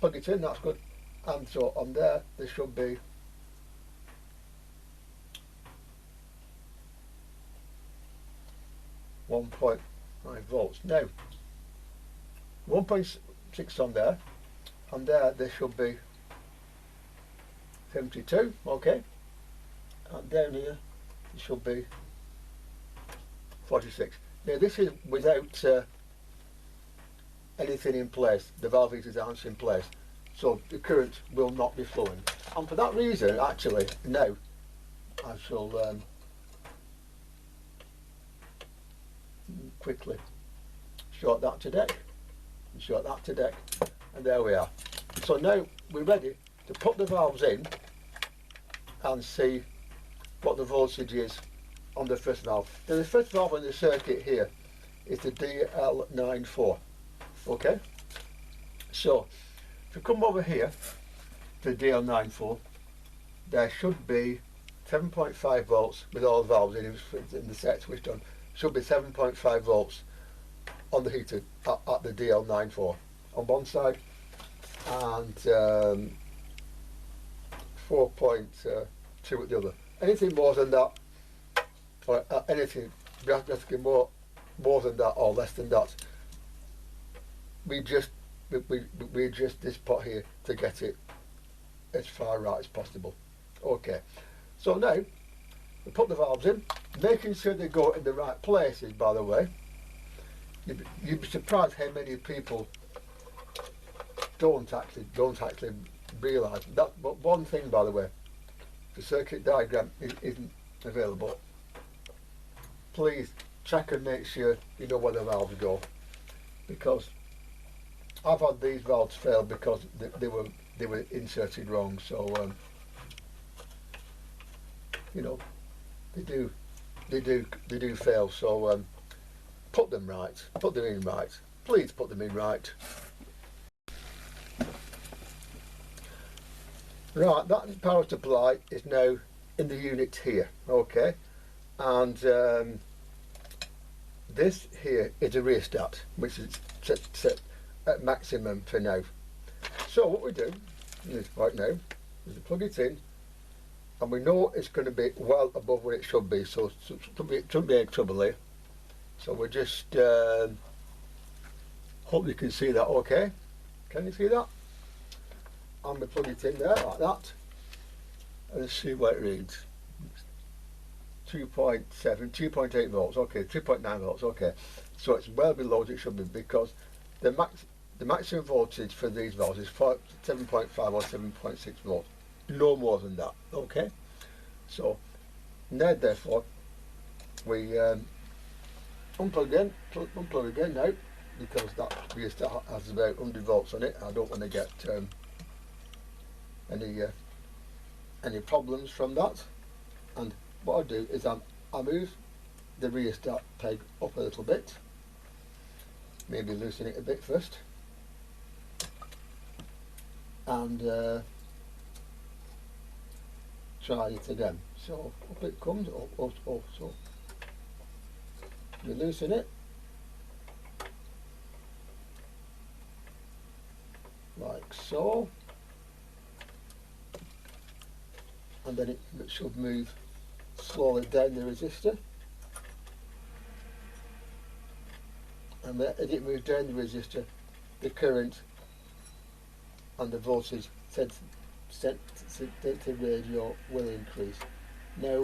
Plug it in, that's good. And so on there should be 1.9 volts. Now 1.6 on there, and there should be 72, okay, and down here it should be 46. Now this is without anything in place. The valve heaters aren't in place, so the current will not be flowing, and for that reason actually now I shall quickly short that to deck, and short that to deck, and there we are. So now we're ready to put the valves in and see what the voltage is on the first valve. Now the first valve in the circuit here is the DL94, okay? So if you come over here to DL94, there should be 7.5 volts with all the valves in the set switched on. Should be 7.5 volts on the heater at the DL94 on one side, and 4.2 at the other. Anything more than that, or anything, we have to get more than that or less than that. We adjust this pot here to get it as far right as possible. Okay, so now we put the valves in, making sure they go in the right places. By the way, you'd be surprised how many people don't actually realise that. But one thing, by the way, the circuit diagram isn't available. Please check and make sure you know where the valves go, because I've had these valves fail because they were inserted wrong. So you know, they do fail. So put them right, put them in right. Please put them in right. Right, that power supply is now in the unit here. Okay, and this here is a rheostat, which is set at maximum for now. So what we do right now is to plug it in, and we know it's going to be well above where it should be, so it shouldn't be any trouble here. So we just hope you can see that. Okay, can you see that? And we plug it in there like that, and let's see what it reads. 2.7, 2.8 volts. Okay, 2.9 volts. Okay, so it's well below what it should be, because the maximum voltage for these valves is 7.5 or 7.6 volts, no more than that. Okay, so now therefore we unplug again now, because that rheostat has about 100 volts on it. I don't want to get any problems from that. And what I do is I move the rheostat peg up a little bit, maybe loosen it a bit first, and try it again. So up it comes, so we loosen it like so, and then it should move slowly down the resistor, and as it moves down the resistor, the current and the voltage sent to radio will increase. Now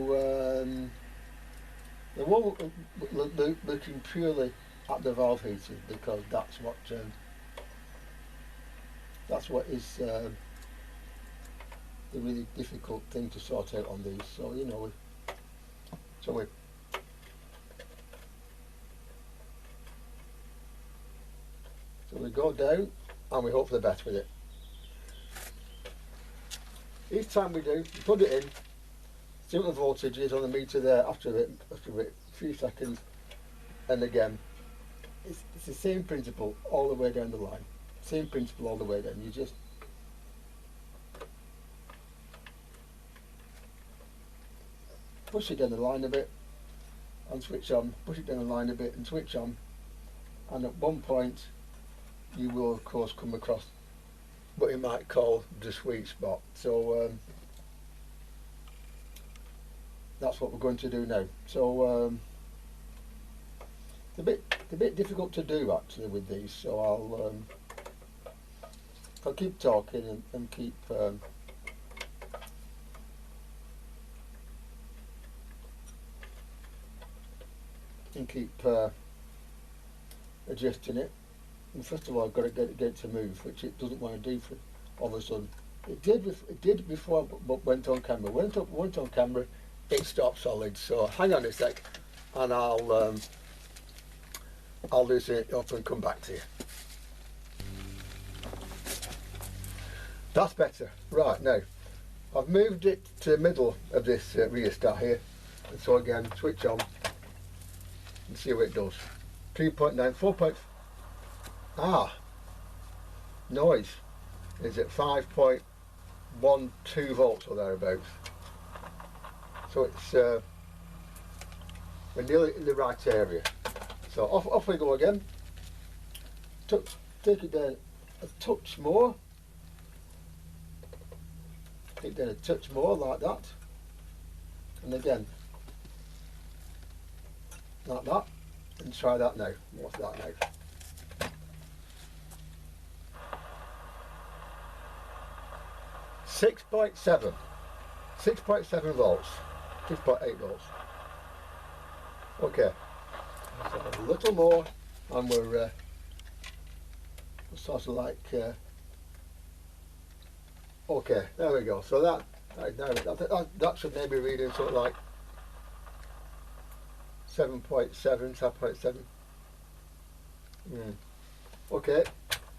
the one looking purely at the valve heating, because that's what is the really difficult thing to sort out on these. So you know, so we go down and we hope for the best with it. Each time we do, we put it in, see what the voltage is on the meter there after a few seconds, and again it's the same principle all the way down the line. Same principle all the way down. You just push it down the line a bit and switch on, push it down the line a bit and switch on, and at one point you will of course come across what you might call the sweet spot. So that's what we're going to do now. So it's a bit difficult to do actually with these, so I'll keep talking and keep adjusting it. And first of all, I've got to get it to move, which it doesn't want to do for all of a sudden. It did before I went on camera. Went on camera, it stopped solid. So hang on a sec, and I'll loosen it up and come back to you. That's better. Right, now I've moved it to the middle of this rheostat here, and so again switch on and see what it does. 3.9, 4. Noise is at 5.12 volts or thereabouts. So it's we're nearly in the right area. So off we go again. Take it down a touch more. it then a touch more like that, and again like that, and try that now. What's that now? 6.7 volts, 6.8 volts. Okay, so a little more, and we're sort of like okay, there we go. So that should maybe read in sort of like 7.7, 7.7. Okay,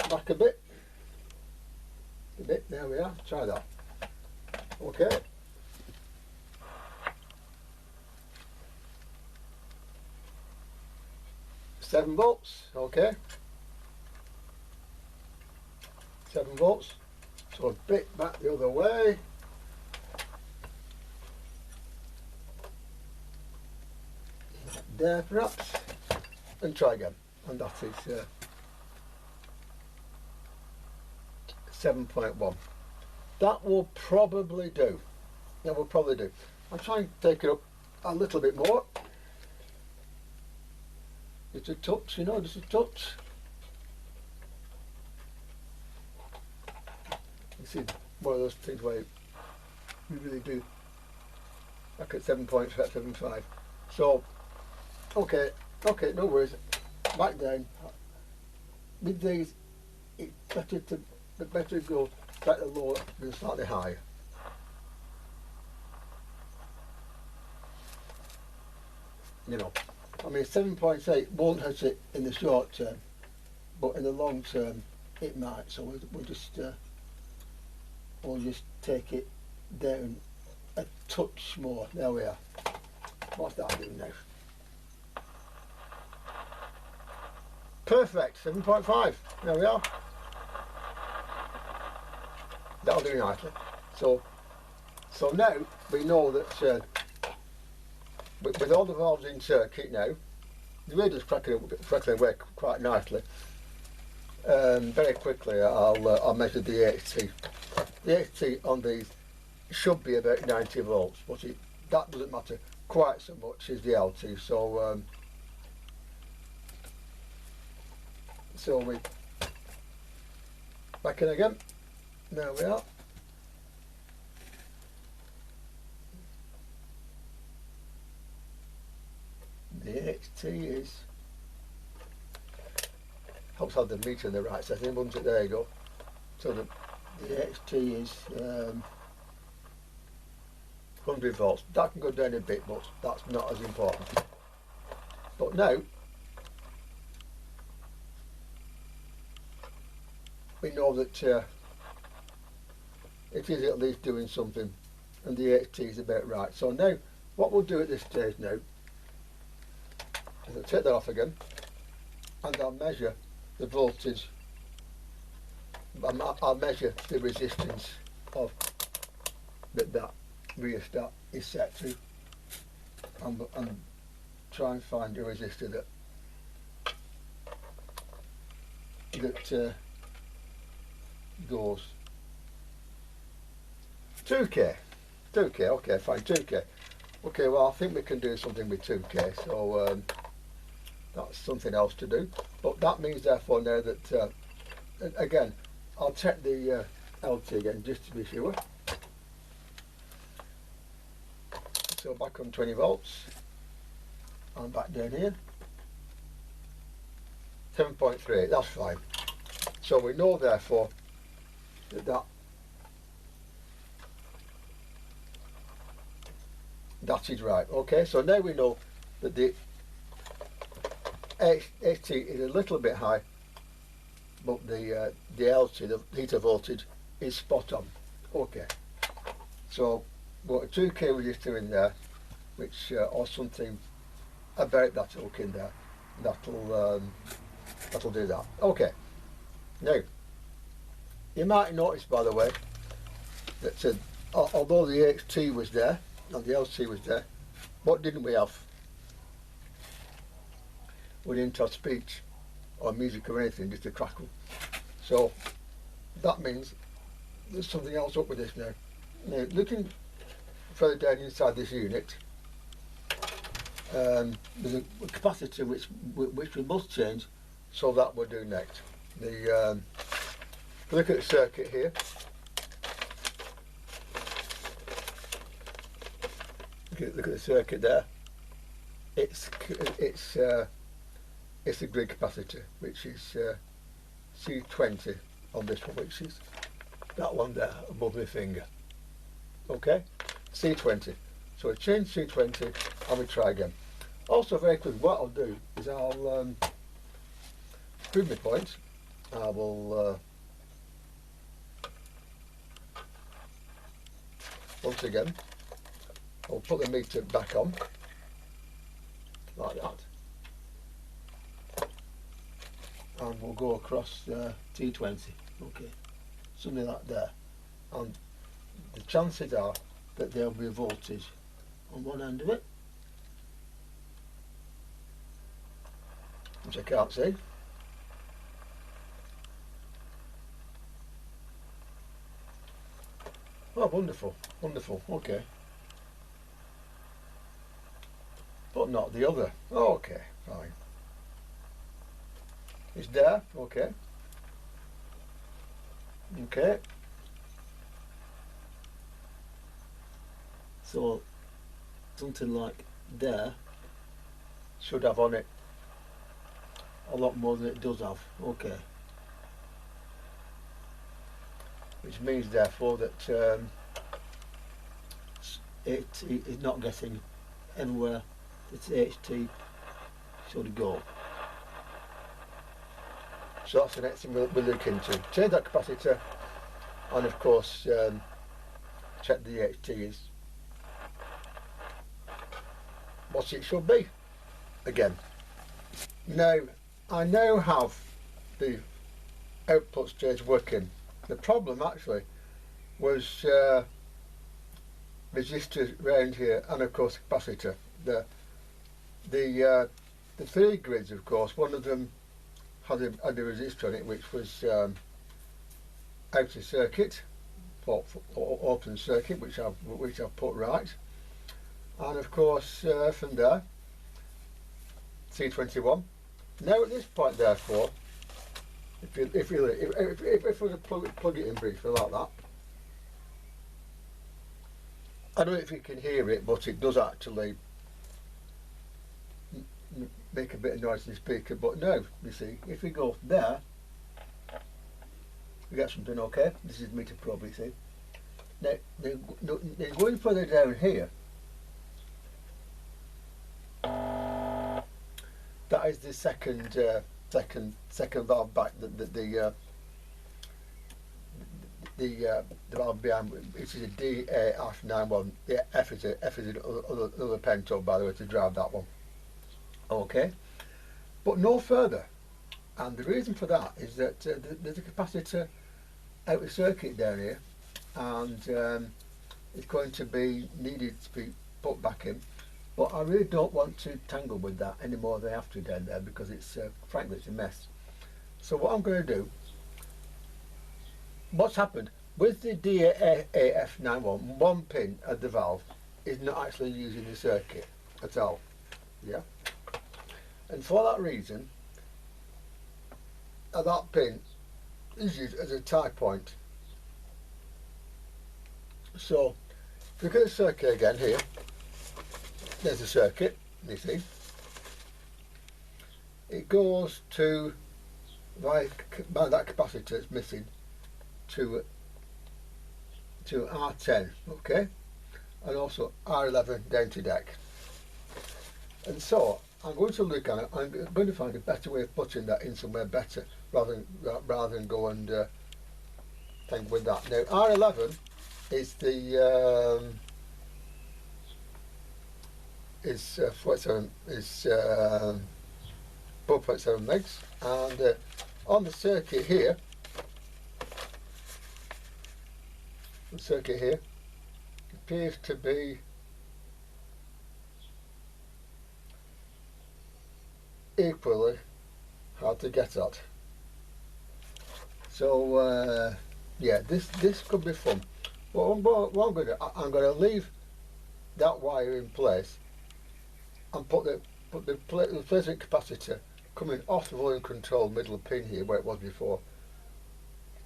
back a bit. There we are. Try that. Okay. Seven volts. Okay. 7 volts. So a bit back the other way. There perhaps, and try again, and that is 7.1. That will probably do. That will probably do. I'll try and take it up a little bit more. Just a touch, you know, just a touch. You see, one of those things where you really do, like at 7.75. So, okay, no worries. Back down. With these, it's better to go slightly lower than slightly higher. You know, I mean 7.8 won't hurt it in the short term, but in the long term it might. So we'll just take it down a touch more. There we are. What's that doing now? Perfect. 7.5. There we are. That'll do nicely. So now we know that with all the valves in circuit now, the radio's crackling away quite nicely. Very quickly, I'll measure the AHT. The AHT on these should be about 90 volts, but that doesn't matter quite so much as the LT. So we back in again. There we are. The HT is, helps have the meter in the right setting, won't it? There you go. So the HT is 100 volts. That can go down a bit, but that's not as important. But now we know that it is at least doing something, and the HT is about right. So now what we'll do at this stage now is I'll take that off again, and I'll measure the voltage. I'll measure the resistance of that rheostat is set to, and try and find a resistor that goes 2k. Okay, fine, 2k. Okay, well, I think we can do something with 2k, so that's something else to do. But that means therefore now that again, I'll check the LT again just to be sure. So back on 20 volts, and back down here, 7.3, that's fine. So we know therefore that is right. Okay, so now we know that the HT is a little bit high, but the LT, the heater voltage, is spot on. Okay, so we've got a 2k resistor in there, which or something about that hook in there. That'll do that. Okay. Now, you might notice, by the way, that although the HT was there and the LC was there, what didn't we have? We didn't have speech or music or anything, just a crackle. So that means there's something else up with this now. Now, looking further down inside this unit, there's a capacitor which we must change, so that we'll do next. Look at the circuit here. Look at the circuit there. It's a grid capacitor, which is C20 on this one, which is that one there above my finger. Okay, C20. So I change C20 and we try again. Also, very quickly, what I'll do is I'll prove my point. I will once again, I'll put the meter back on like that, and we'll go across T20. Okay, something like that, and the chances are that there'll be a voltage on one end of it, which I can't see. Oh, wonderful, wonderful, okay. But not the other. Oh, okay, fine. It's there, okay. Okay. So, something like there should have on it a lot more than it does have, okay. Which means therefore that it is not getting anywhere that HT should go. So that's the next thing we'll look into. Change that capacitor, and of course check the HT is what it should be again. Now I now have the output stage working. The problem actually was resistors around here, and of course capacitor. The three grids, of course, one of them had a resistor on it which was out of circuit, or open circuit, which I've put right, and of course from there C21. Now at this point, therefore, if we were to plug it in briefly like that, I don't know if you can hear it, but it does actually make a bit of noise in the speaker. But now, you see, if we go there, we get something okay. This is meter probe, you see. Now, going further down here, that is the second valve back. The valve behind, which is a DAF91. The F is another pento, by the way, to drive that one. Okay, but no further. And the reason for that is that there's a capacitor out of circuit down here, and it's going to be needed to be put back in. But I really don't want to tangle with that any more than I have to down there, because it's frankly it's a mess. So what I'm going to do, what's happened with the DAF91, one pin at the valve is not actually using the circuit at all. Yeah, and for that reason, that pin is used as a tie point. So if we look at the circuit again here, there's a circuit, you see. It goes to, by that capacitor it's missing, to R10, okay, and also R11 down to deck. And so I'm going to look at it. I'm going to find a better way of putting that in somewhere better, rather than go and think with that. Now R11 is the is 4.7 is 4.7 megs, and on the circuit here, appears to be equally hard to get at. So yeah, this could be fun. what I'm going to do, I'm going to leave that wire in place and put the replacement capacitor coming off the volume control middle pin here where it was before,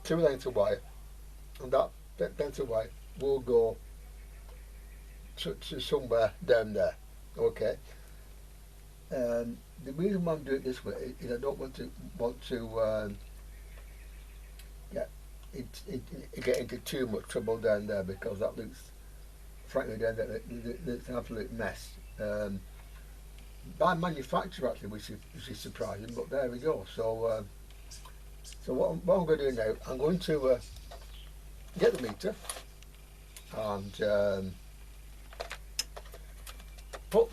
2 lengths of wire, and that length of wire will go to somewhere down there. Okay. The reason why I'm doing it this way is I don't want to get into too much trouble down there, because that looks, frankly, down there it's an absolute mess. By manufacturer actually, which is surprising, but there we go. So what I'm going to do now, I'm going to get the meter and put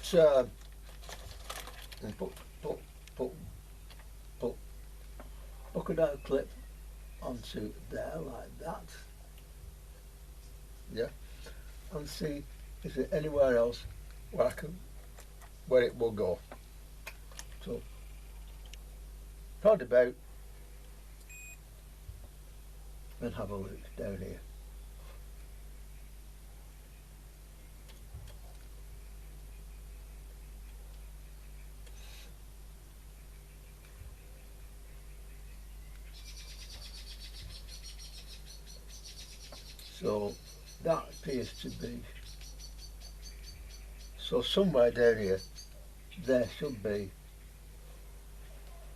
crocodile clip onto there like that. Yeah, and see is there anywhere else where it will go. So round about and have a look down here. So that appears to be, so somewhere down here there should be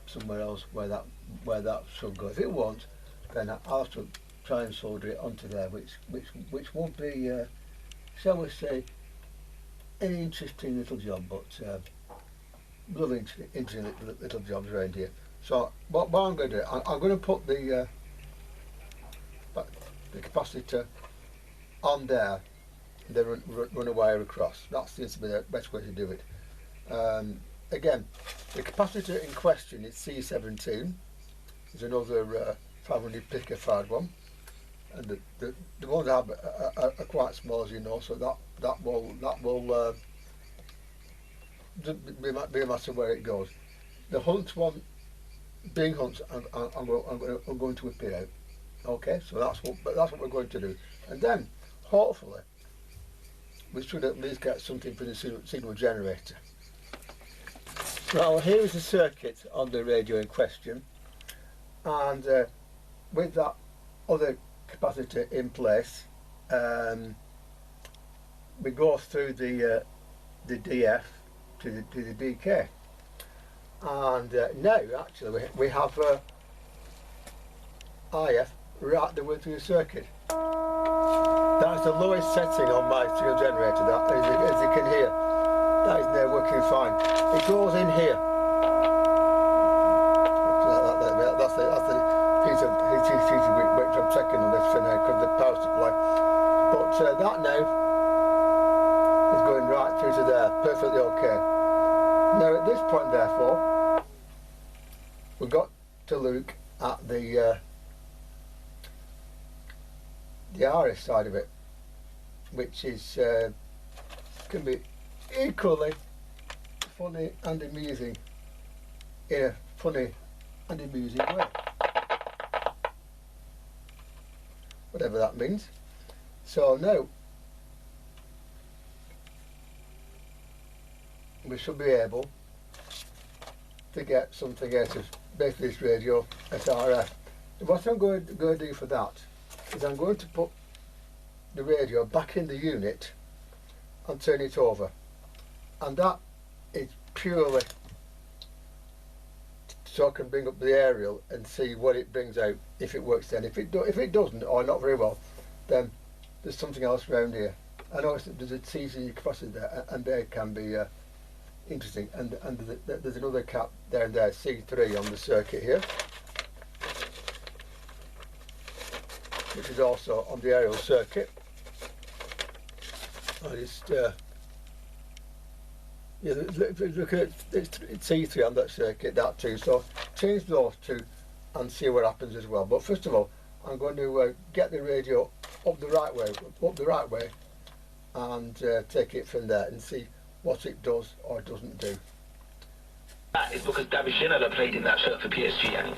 somewhere else where that should go. If it won't, then I'll have to try and solder it onto there, which won't be shall we say an interesting little job, but really interesting little jobs around here. So what I'm going to do, I'm going to put the capacitor on there and then run a wire across. That seems to be the best way to do it. Again, the capacitor in question is C17. There's another 500 picofarad one, and the ones I have are quite small, as you know. So that will be a matter where it goes. The Hunt one, being Hunt, I'm going to whip it out. Okay, so that's what we're going to do, and then hopefully we should at least get something for the signal generator. Now here is the circuit on the radio in question, and with that other capacitor in place, we go through the DF to the DK, and now actually we have IF right the way through the circuit. That is the lowest setting on my signal generator, that, as you can hear. That is now working fine. It goes in here. That's the piece of which I'm checking on this for now, because the power supply. But that now is going right through to there, perfectly okay. Now at this point, therefore, we've got to look at the RF side of it, which is can be equally funny and amusing in a funny and amusing way, whatever that means. So now we should be able to get something out of basically this radio as RF. What I'm going to do for that is I'm going to put the radio back in the unit and turn it over, and that is purely so I can bring up the aerial and see what it brings out, if it works then. If it doesn't, or not very well, then there's something else around here. I noticed that there's a TC capacitor there, and they can be interesting, and there's another cap down there, C3 on the circuit here, which is also on the aerial circuit. I just yeah, look at it's C3 on that circuit, that too. So change those two and see what happens as well. But first of all, I'm going to get the radio up the right way, and take it from there and see what it does or doesn't do. That is because David Ginola played in that shirt for PSG, and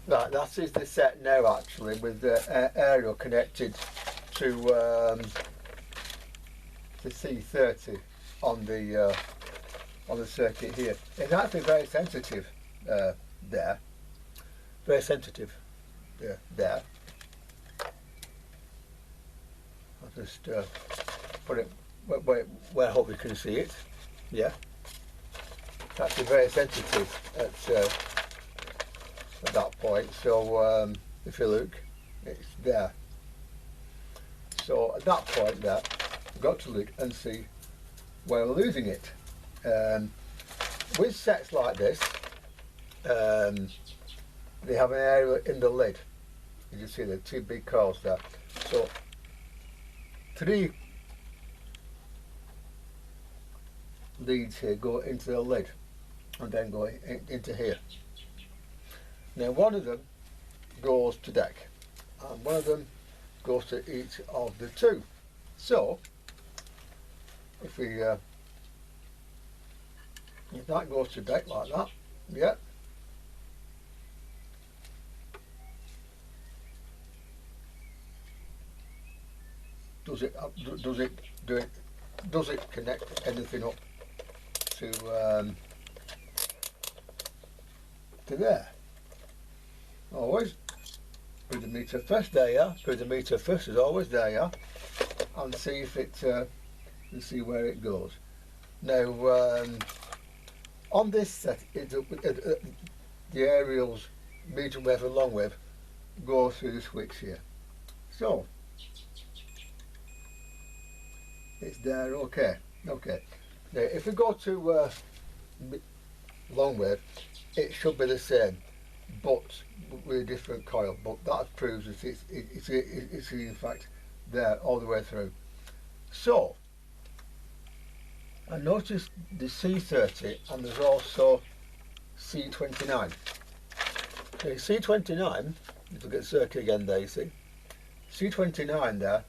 Right, that is the set now actually, with the aerial connected to C30 on the circuit here. It's actually very sensitive there. Very sensitive there. I'll just put it where I hope you can see it. Yeah. It's actually very sensitive at that point. So if you look, it's there. So at that point there, I've got to look and see where we're losing it. With sets like this, they have an area in the lid. You can see the two big coils there. So 3 leads here go into the lid and then go into here. Now one of them goes to deck and one of them goes to each of the 2. So if we if that goes to deck like that, yeah. Does it connect anything up to there? Always put the meter first there, yeah. Put the meter first as always there, yeah. And see if it and see where it goes. Now on this set, the aerials, medium wave and long wave, go through the switch here. So it's there, okay. Now if we go to long wave, it should be the same, but with a different coil. But that proves that it's in fact there all the way through. So I noticed the C30 and there's also C29. Okay, C29, you look at the circuit again there, you see. C29 there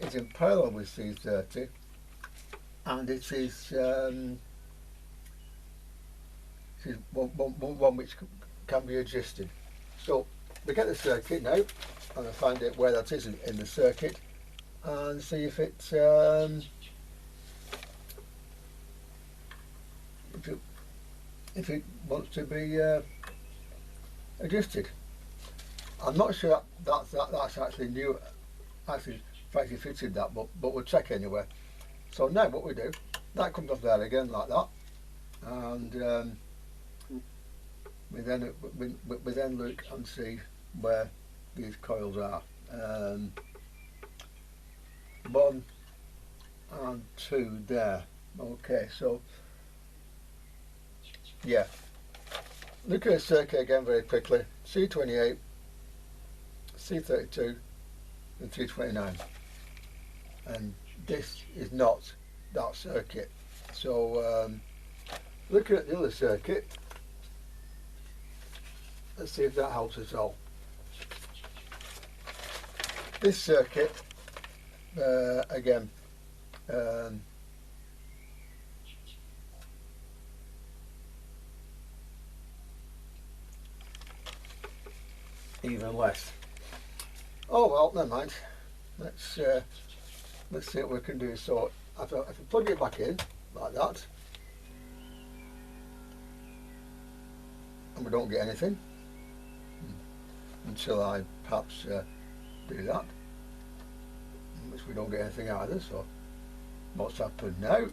is in parallel with C30 and it is one which can be adjusted. So we get the circuit now and I find out where that is in the circuit and see if it wants to be adjusted. I'm not sure that's actually new, actually fitted that, but we'll check anyway. So now what we do, that comes off there again like that, and we then look and see where these coils are. 1 and 2 there. Okay, so yeah, look at the circuit again very quickly. C28, C32 and C29, and this is not that circuit. So looking at the other circuit, let's see if that helps us all. This circuit again, even less. Oh well, never mind. Let's see what we can do. So if I plug it back in like that, and we don't get anything until I perhaps do that, which we don't get anything either. So what's happened now?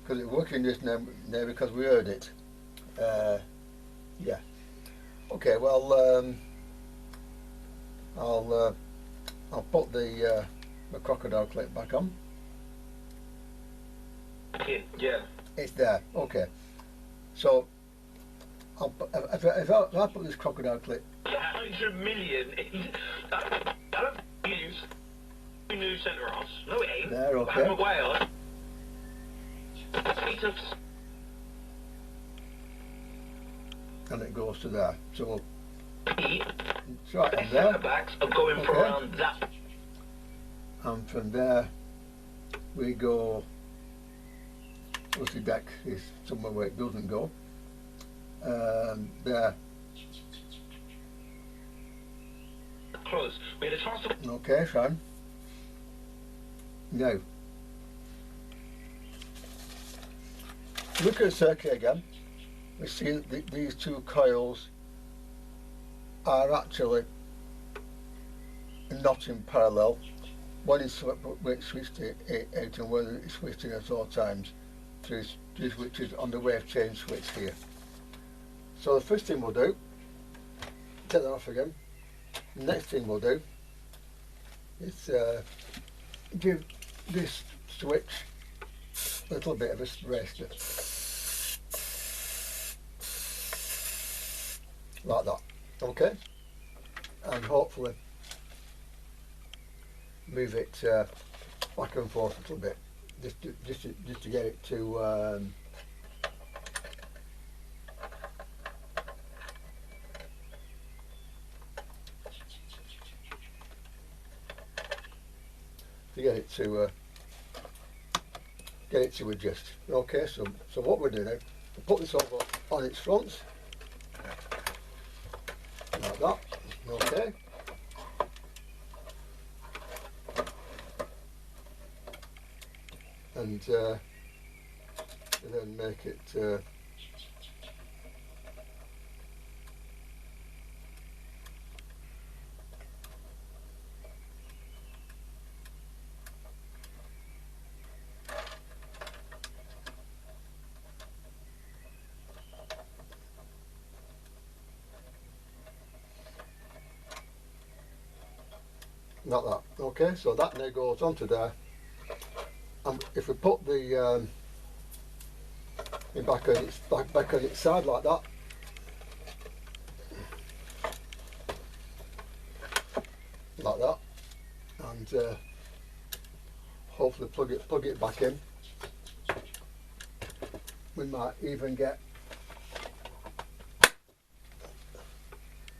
Because it's working just now because we heard it. Yeah. Okay. Well, I'll put the crocodile clip back on. Yeah. It's there. Okay. So if I put this crocodile clip. 100 million. I don't use new centre arms. No, it ain't. There. Okay. And it goes to there. So it's right in there. Backs are going for around that. And from there we go. Obviously, deck is somewhere where it doesn't go. there. Close. We had a chance to. Okay, fine. Now, look at the circuit again. We see that these two coils are actually not in parallel. One is switched to 8 and one is switched in at all times through switches on the wave change switch here. So the first thing we'll do, take that off again. The next thing we'll do is give this switch a little bit of a rest, like that, okay, and hopefully move it back and forth a little bit, just to get it to get it to adjust. Okay, so what we're doing now, we'll put this over on its front, like that. Okay. And then make it like that. Okay, so that now goes onto there, and if we put the back on its side like that, and hopefully plug it back in, we might even get,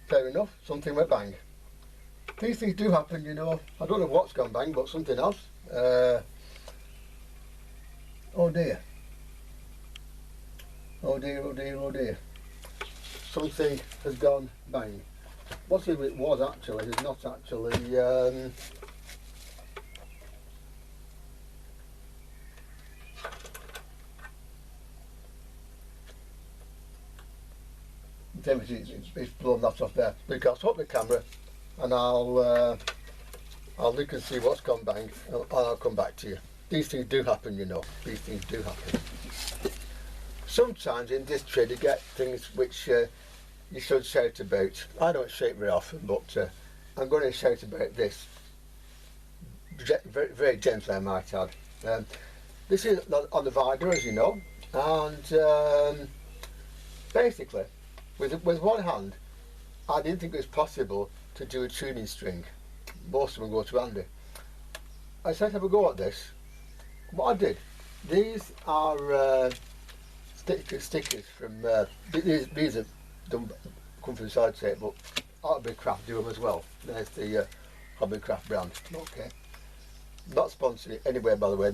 fair enough, something will bang. These things do happen, you know. I don't know what's gone bang, but something else. Oh dear. Oh dear, oh dear, oh dear. Something has gone bang. What it was actually is not actually it's blown that off there. Look, I'll stop the camera and I'll look and see what's gone bang, and I'll come back to you. These things do happen, you know. These things do happen. Sometimes in this trade you get things which you should shout about. I don't shout very often, but I'm going to shout about this very, very gently, I might add. This is on the Vikdor, as you know, and basically with one hand I didn't think it was possible to do a tuning string. Most of them go to Andy. I said, have a go at this. What I did, these are stickers from, these are done, come from the side tape, but Hobbycraft do them as well. There's the Hobbycraft brand. Okay. Not sponsored anywhere, by the way.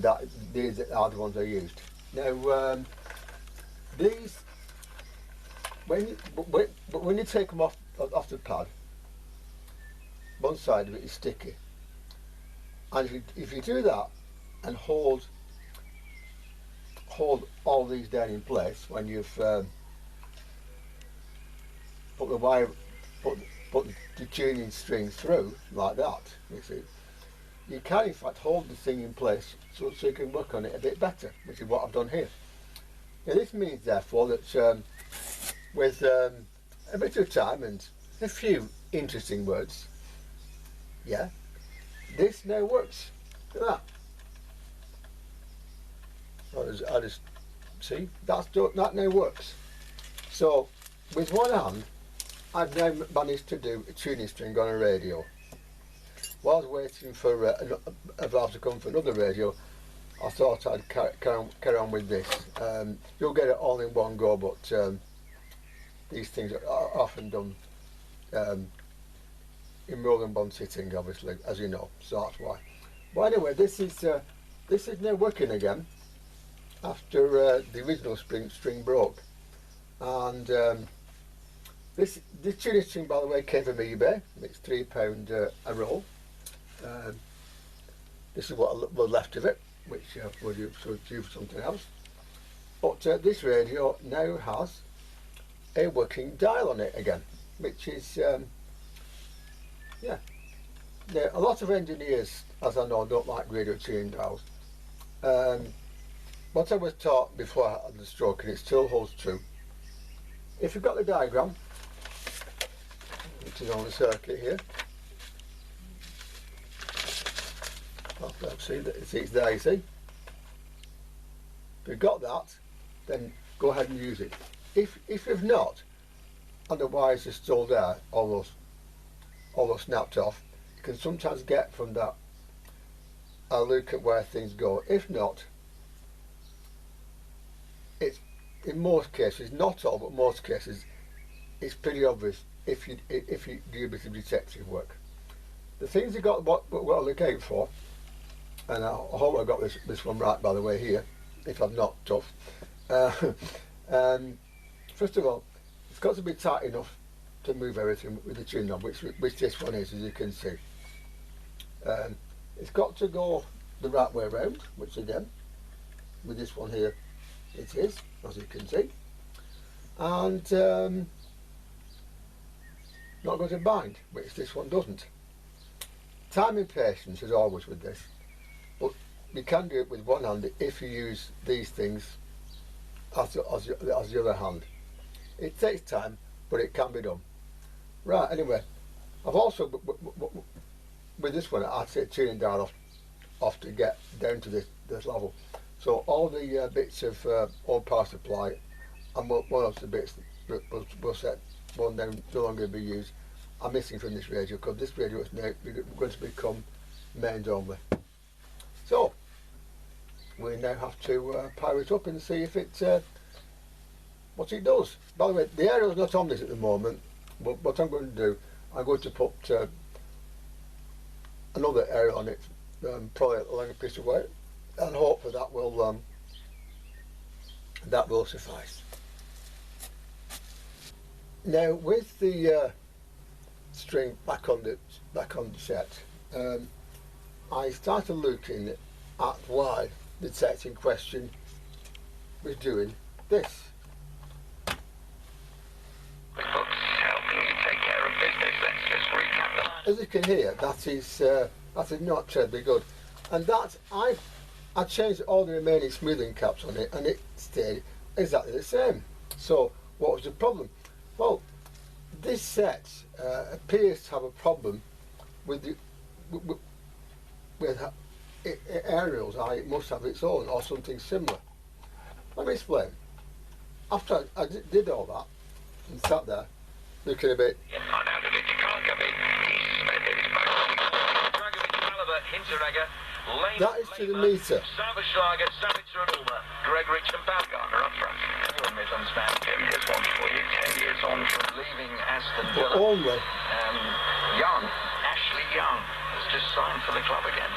These are the ones I used. Now, these, when you take them off the pad, one side of it is sticky, and if you do that and hold all these down in place when you've put the wire, put the tuning string through like that, you see, you can in fact hold the thing in place so you can work on it a bit better, which is what I've done here. Now this means therefore that with a bit of time and a few interesting words, yeah, this now works. Look at that. I just see that now works. So with one hand I've now managed to do a tuning string on a radio. While I was waiting for a valve to come for another radio, I thought I'd carry on with this. You'll get it all in one go, but these things are often done in rolling bond sitting, obviously, as you know, so that's why. But anyway, this is now working again after the original string broke, And this tuning string, by the way, came from eBay. It's £3 a roll. This is what was left of it, which we'll use for something else. But this radio now has a working dial on it again, which is yeah. Now, a lot of engineers, as I know, don't like radio tuning dials. What I was taught before I had the stroke, and it still holds true, if you've got the diagram, which is on the circuit here, see that it's there, you see. If you've got that, then go ahead and use it. If you've not, and the wires are still there, all those snapped off, you can sometimes get from that a look at where things go. If not, it's in most cases, not all, but most cases, it's pretty obvious if you do a bit of detective work. The things you got what to look out for, and I hope I got this one right, by the way, here. If I'm not, tough. First of all, it's got to be tight enough to move everything with the tune knob, which this one is, as you can see. It's got to go the right way around, which again, with this one here, it is, as you can see. And not going to bind, which this one doesn't. Time and patience is always with this, but you can do it with one hand if you use these things as the other hand. It takes time, but it can be done. Right, anyway, I've also, with this one, I had to take tuning dial off to get down to this level. So all the bits of old power supply and one of the bits that will set one down, no longer be used, are missing from this radio, because this radio is now going to become mains only. So we now have to power it up and see if it what it does. By the way, the aerial's not on this at the moment, but what I'm going to do, I'm going to put another aerial on it, probably a longer piece of weight, and hopefully that will suffice. Now, with the string back on the set, I started looking at why the set in question was doing this. As you can hear, that is not terribly good, and that I changed all the remaining smoothing caps on it, and it stayed exactly the same. So what was the problem? Well, this set appears to have a problem with aerials. It must have its own or something similar. Let me explain. After I did all that and sat there looking a bit. That is to the meter. But only. Young, Ashley Young, has just signed for the club again.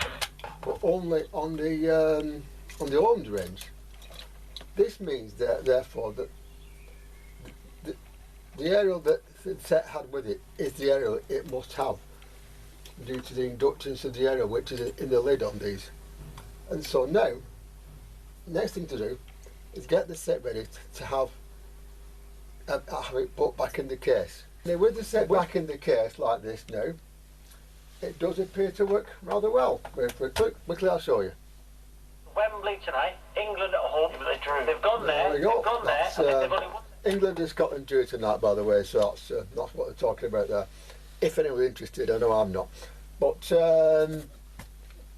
But only on the ohms range. This means that therefore that the aerial that the set had with it is the aerial it must have, due to the inductance of the aerial which is in the lid on these. And so now, next thing to do is get the set ready to have it put back in the case. Now, with the set back in the case like this now, it does appear to work rather well. Quickly I'll show you. Wembley tonight, England at home, they drew. They've gone there, They've gone there. They've only won. England and Scotland drew tonight, by the way, so that's what they're talking about there. If anyone's interested, I know I'm not. But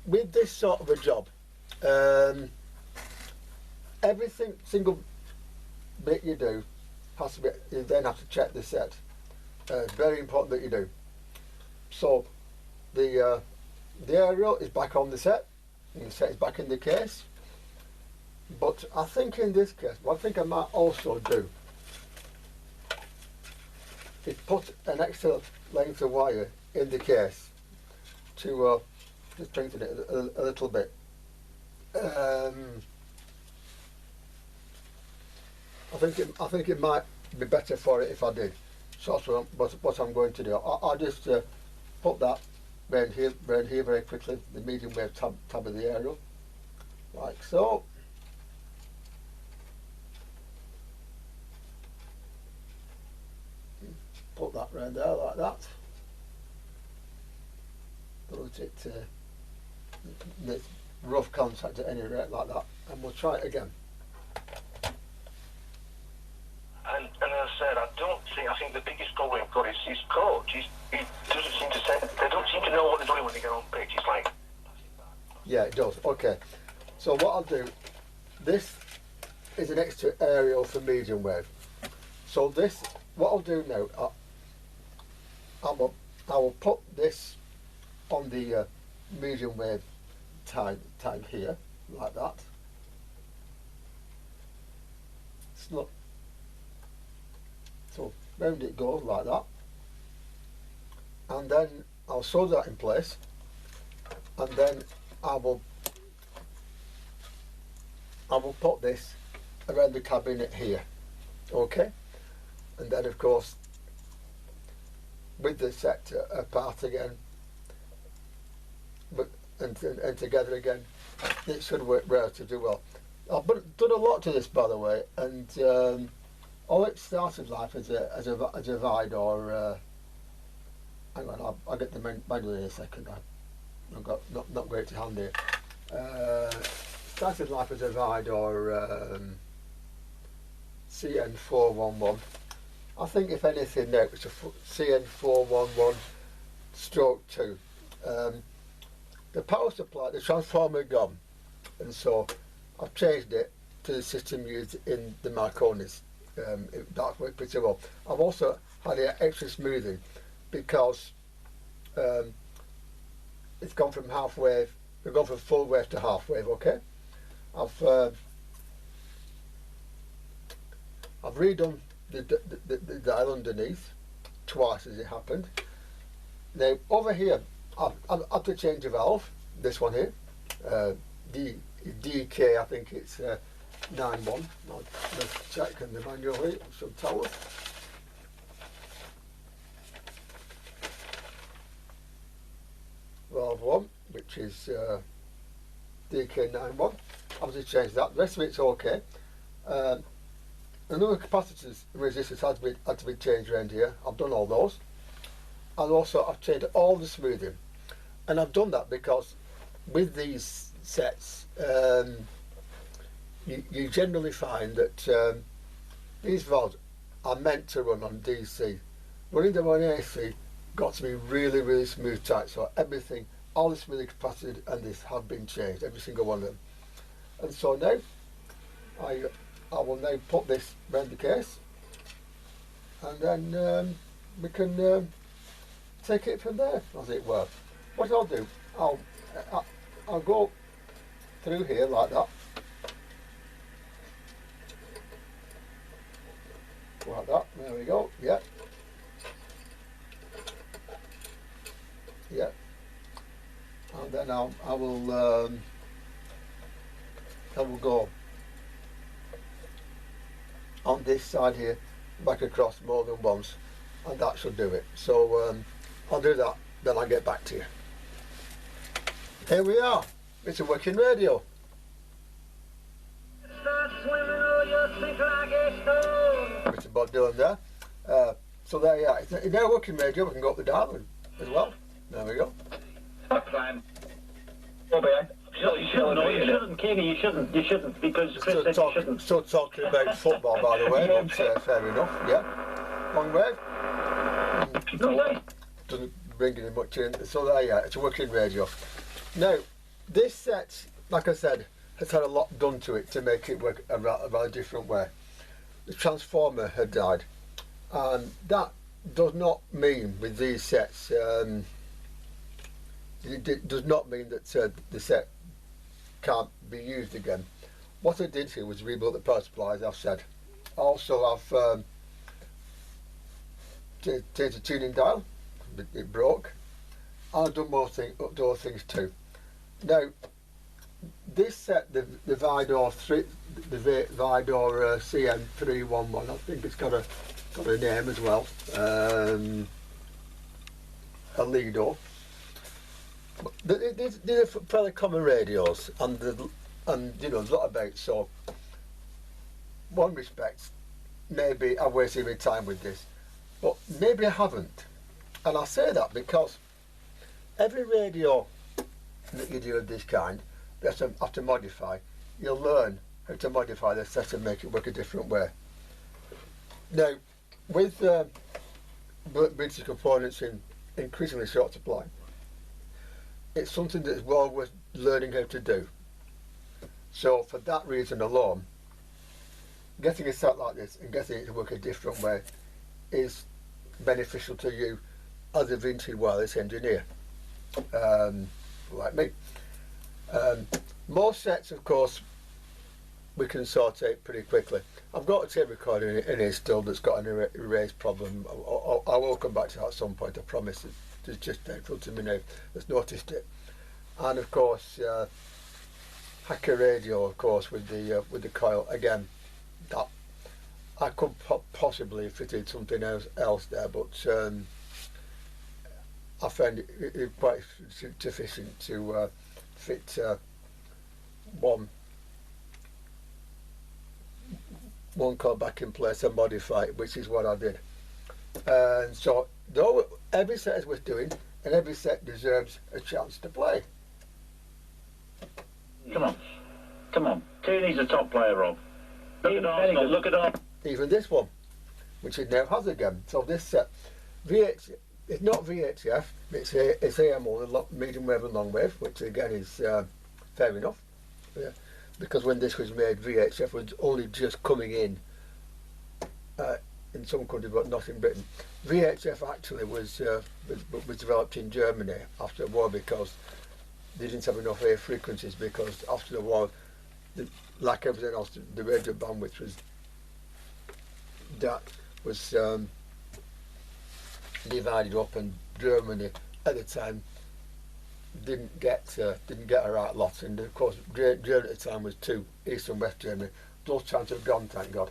with this sort of a job, everything, single bit you do, has to be, you then have to check the set. It's very important that you do. So the aerial is back on the set, and the set is back in the case. But I think in this case, what I think I might also do is put an extra length of wire in the case to strengthen it a little bit. I think it might be better for it if I did. So that's what I'm going to do. I'll just put that round here very quickly, the medium wave tab of the aerial, like so. Put that round there like that. Put it make rough contact at any rate like that, and we'll try it again. And as I said, I think the biggest problem we've got is his coach. He doesn't seem to say, they don't seem to know what they're doing when they get on pitch. It's like... Yeah, it does. Okay. So what I'll do, this is an extra aerial for medium wave. So this, what I'll do now, I will put this on the medium wave time here, like that. Snip. So round it goes like that, and then I'll sew that in place, and then I will put this around the cabinet here, okay, and then of course with the sector apart again, but and together again, it should work relatively well. I've done a lot to this, by the way, and it started life as a Vidor. Hang on, I'll get the manual in a second. I've got not great to hand here. Started life as a Vidor CN411. I think if anything now it's a CN411 stroke 2. The power supply, the transformer gone, and so I've changed it to the system used in the Marconis. That's worked pretty well. I've also had it extra smoothing because it's gone from half wave, we've gone from full wave to half wave, okay? I've redone the dial underneath twice as it happened. Now over here I've had to change a valve, this one here, DK, I think it's 9-1. Let's check in the manual here, it should tell us. Valve 1, which is DK91. Obviously changed that, the rest of it's okay. Another capacitors and resistors had to be changed around here. I've done all those. And also I've changed all the smoothing. And I've done that because with these sets, you generally find that these valves are meant to run on DC. Running them on AC got to be really, really smooth tight. So everything, all the smoothing capacity and this have been changed, every single one of them. And so now, I will now put this around the case, and then we can take it from there, as it were. What I'll do, I'll go through here like that. Like that, there we go, yeah. Yeah. And then I will go on this side here, back across more than once, and that should do it. So I'll do that, then I'll get back to you. Here we are, it's a working radio. Mr. Bob Dylan there. So there you are, it's now a working radio, we can go up the dial as well. There we go. You shouldn't, Kenny, you shouldn't, because Chris said you shouldn't. Still talking about football, by the way, but fair enough, yeah. Long wave. No way. Doesn't bring any much in, so there you are, it's a working radio. Now, this set, like I said, has had a lot done to it to make it work a rather different way. The transformer had died, and that does not mean with these sets, it does not mean that the set can't be used again. What I did here was rebuild the power supply, as I've said. Also, I've changed the tuning dial, it broke. I've done more things too. Now, this set, the Vidor CN411, I think it's got a name as well, a Lido. These are fairly common radios, and you know, there's a lot about. So, one respect, maybe I wasted my time with this, but maybe I haven't. And I say that because every radio that you do of this kind, you have to modify. You'll learn how to modify the set and make it work a different way. Now, with British components in increasingly short supply, it's something that's well worth learning how to do. So for that reason alone, getting a set like this and getting it to work a different way is beneficial to you as a vintage wireless engineer, like me. Most sets, of course, we can sort out pretty quickly. I've got a tape recorder in here still that's got an erase problem. I will come back to that at some point, I promise. It's just in front of me now that's noticed it. And of course, Hacker radio, of course, with the coil. Again, that I could possibly fit in something else there, but I found it quite sufficient to fit one coil back in place and modify it, which is what I did. And so, though every set is worth doing, and every set deserves a chance to play. Come on. Tierney's a top player, Rob. Look at Arsenal. Even this one, which it now has again. So this set, it's not VHF, it's AM only, medium wave and long wave, which again is fair enough. Yeah. Because when this was made, VHF was only just coming in some countries, but not in Britain. VHF actually was developed in Germany after the war because they didn't have enough air frequencies, because after the war, like everything else, the radio bandwidth was divided up, and Germany at the time didn't get a right lot, and of course Germany at the time was two, East and West Germany. Those times have gone, thank God.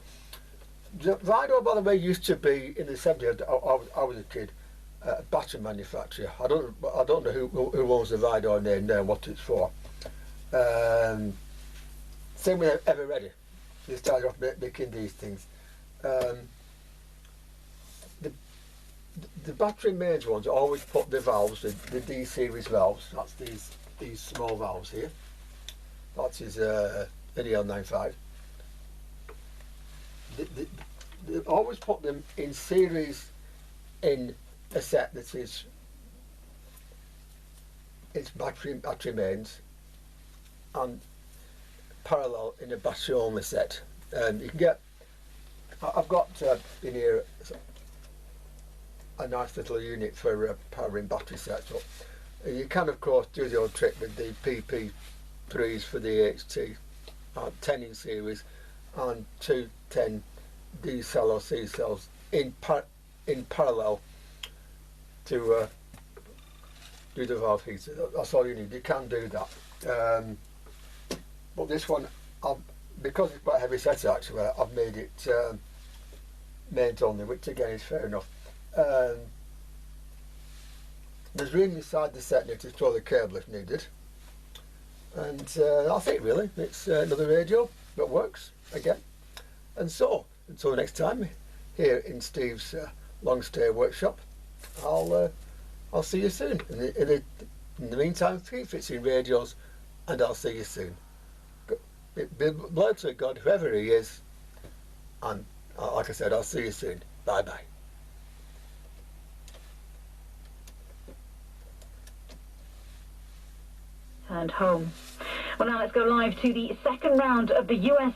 Vidor, by the way, used to be in the 70s. I was a kid, a battery manufacturer. I don't know who owns the Vidor name now, what it's for. Same with Ever Ready. They started off making these things. The battery mains ones always put the valves, the D series valves. That's these small valves here. That is an EL95. They always put them in series in a set that is it's battery mains, and parallel in a battery only set. You can get, I've got in here a nice little unit for powering battery sets up. You can of course do the old trick with the PP3s for the HT, 10 in series, and 2 10 D cell or C cells in parallel to do the valve heater. That's all you need. You can do that. But this one, because it's quite a heavy set actually, I've made it mains only, which again is fair enough. There's room inside the set now to store the cable if needed, and that's it really. It's another radio that works again. And so until next time, here in Steve's long stay workshop, I'll see you soon. In the meantime, keep fixing radios, and I'll see you soon. Blood to God, whoever he is, and like I said, I'll see you soon. Bye bye. And home. Well, now let's go live to the second round of the US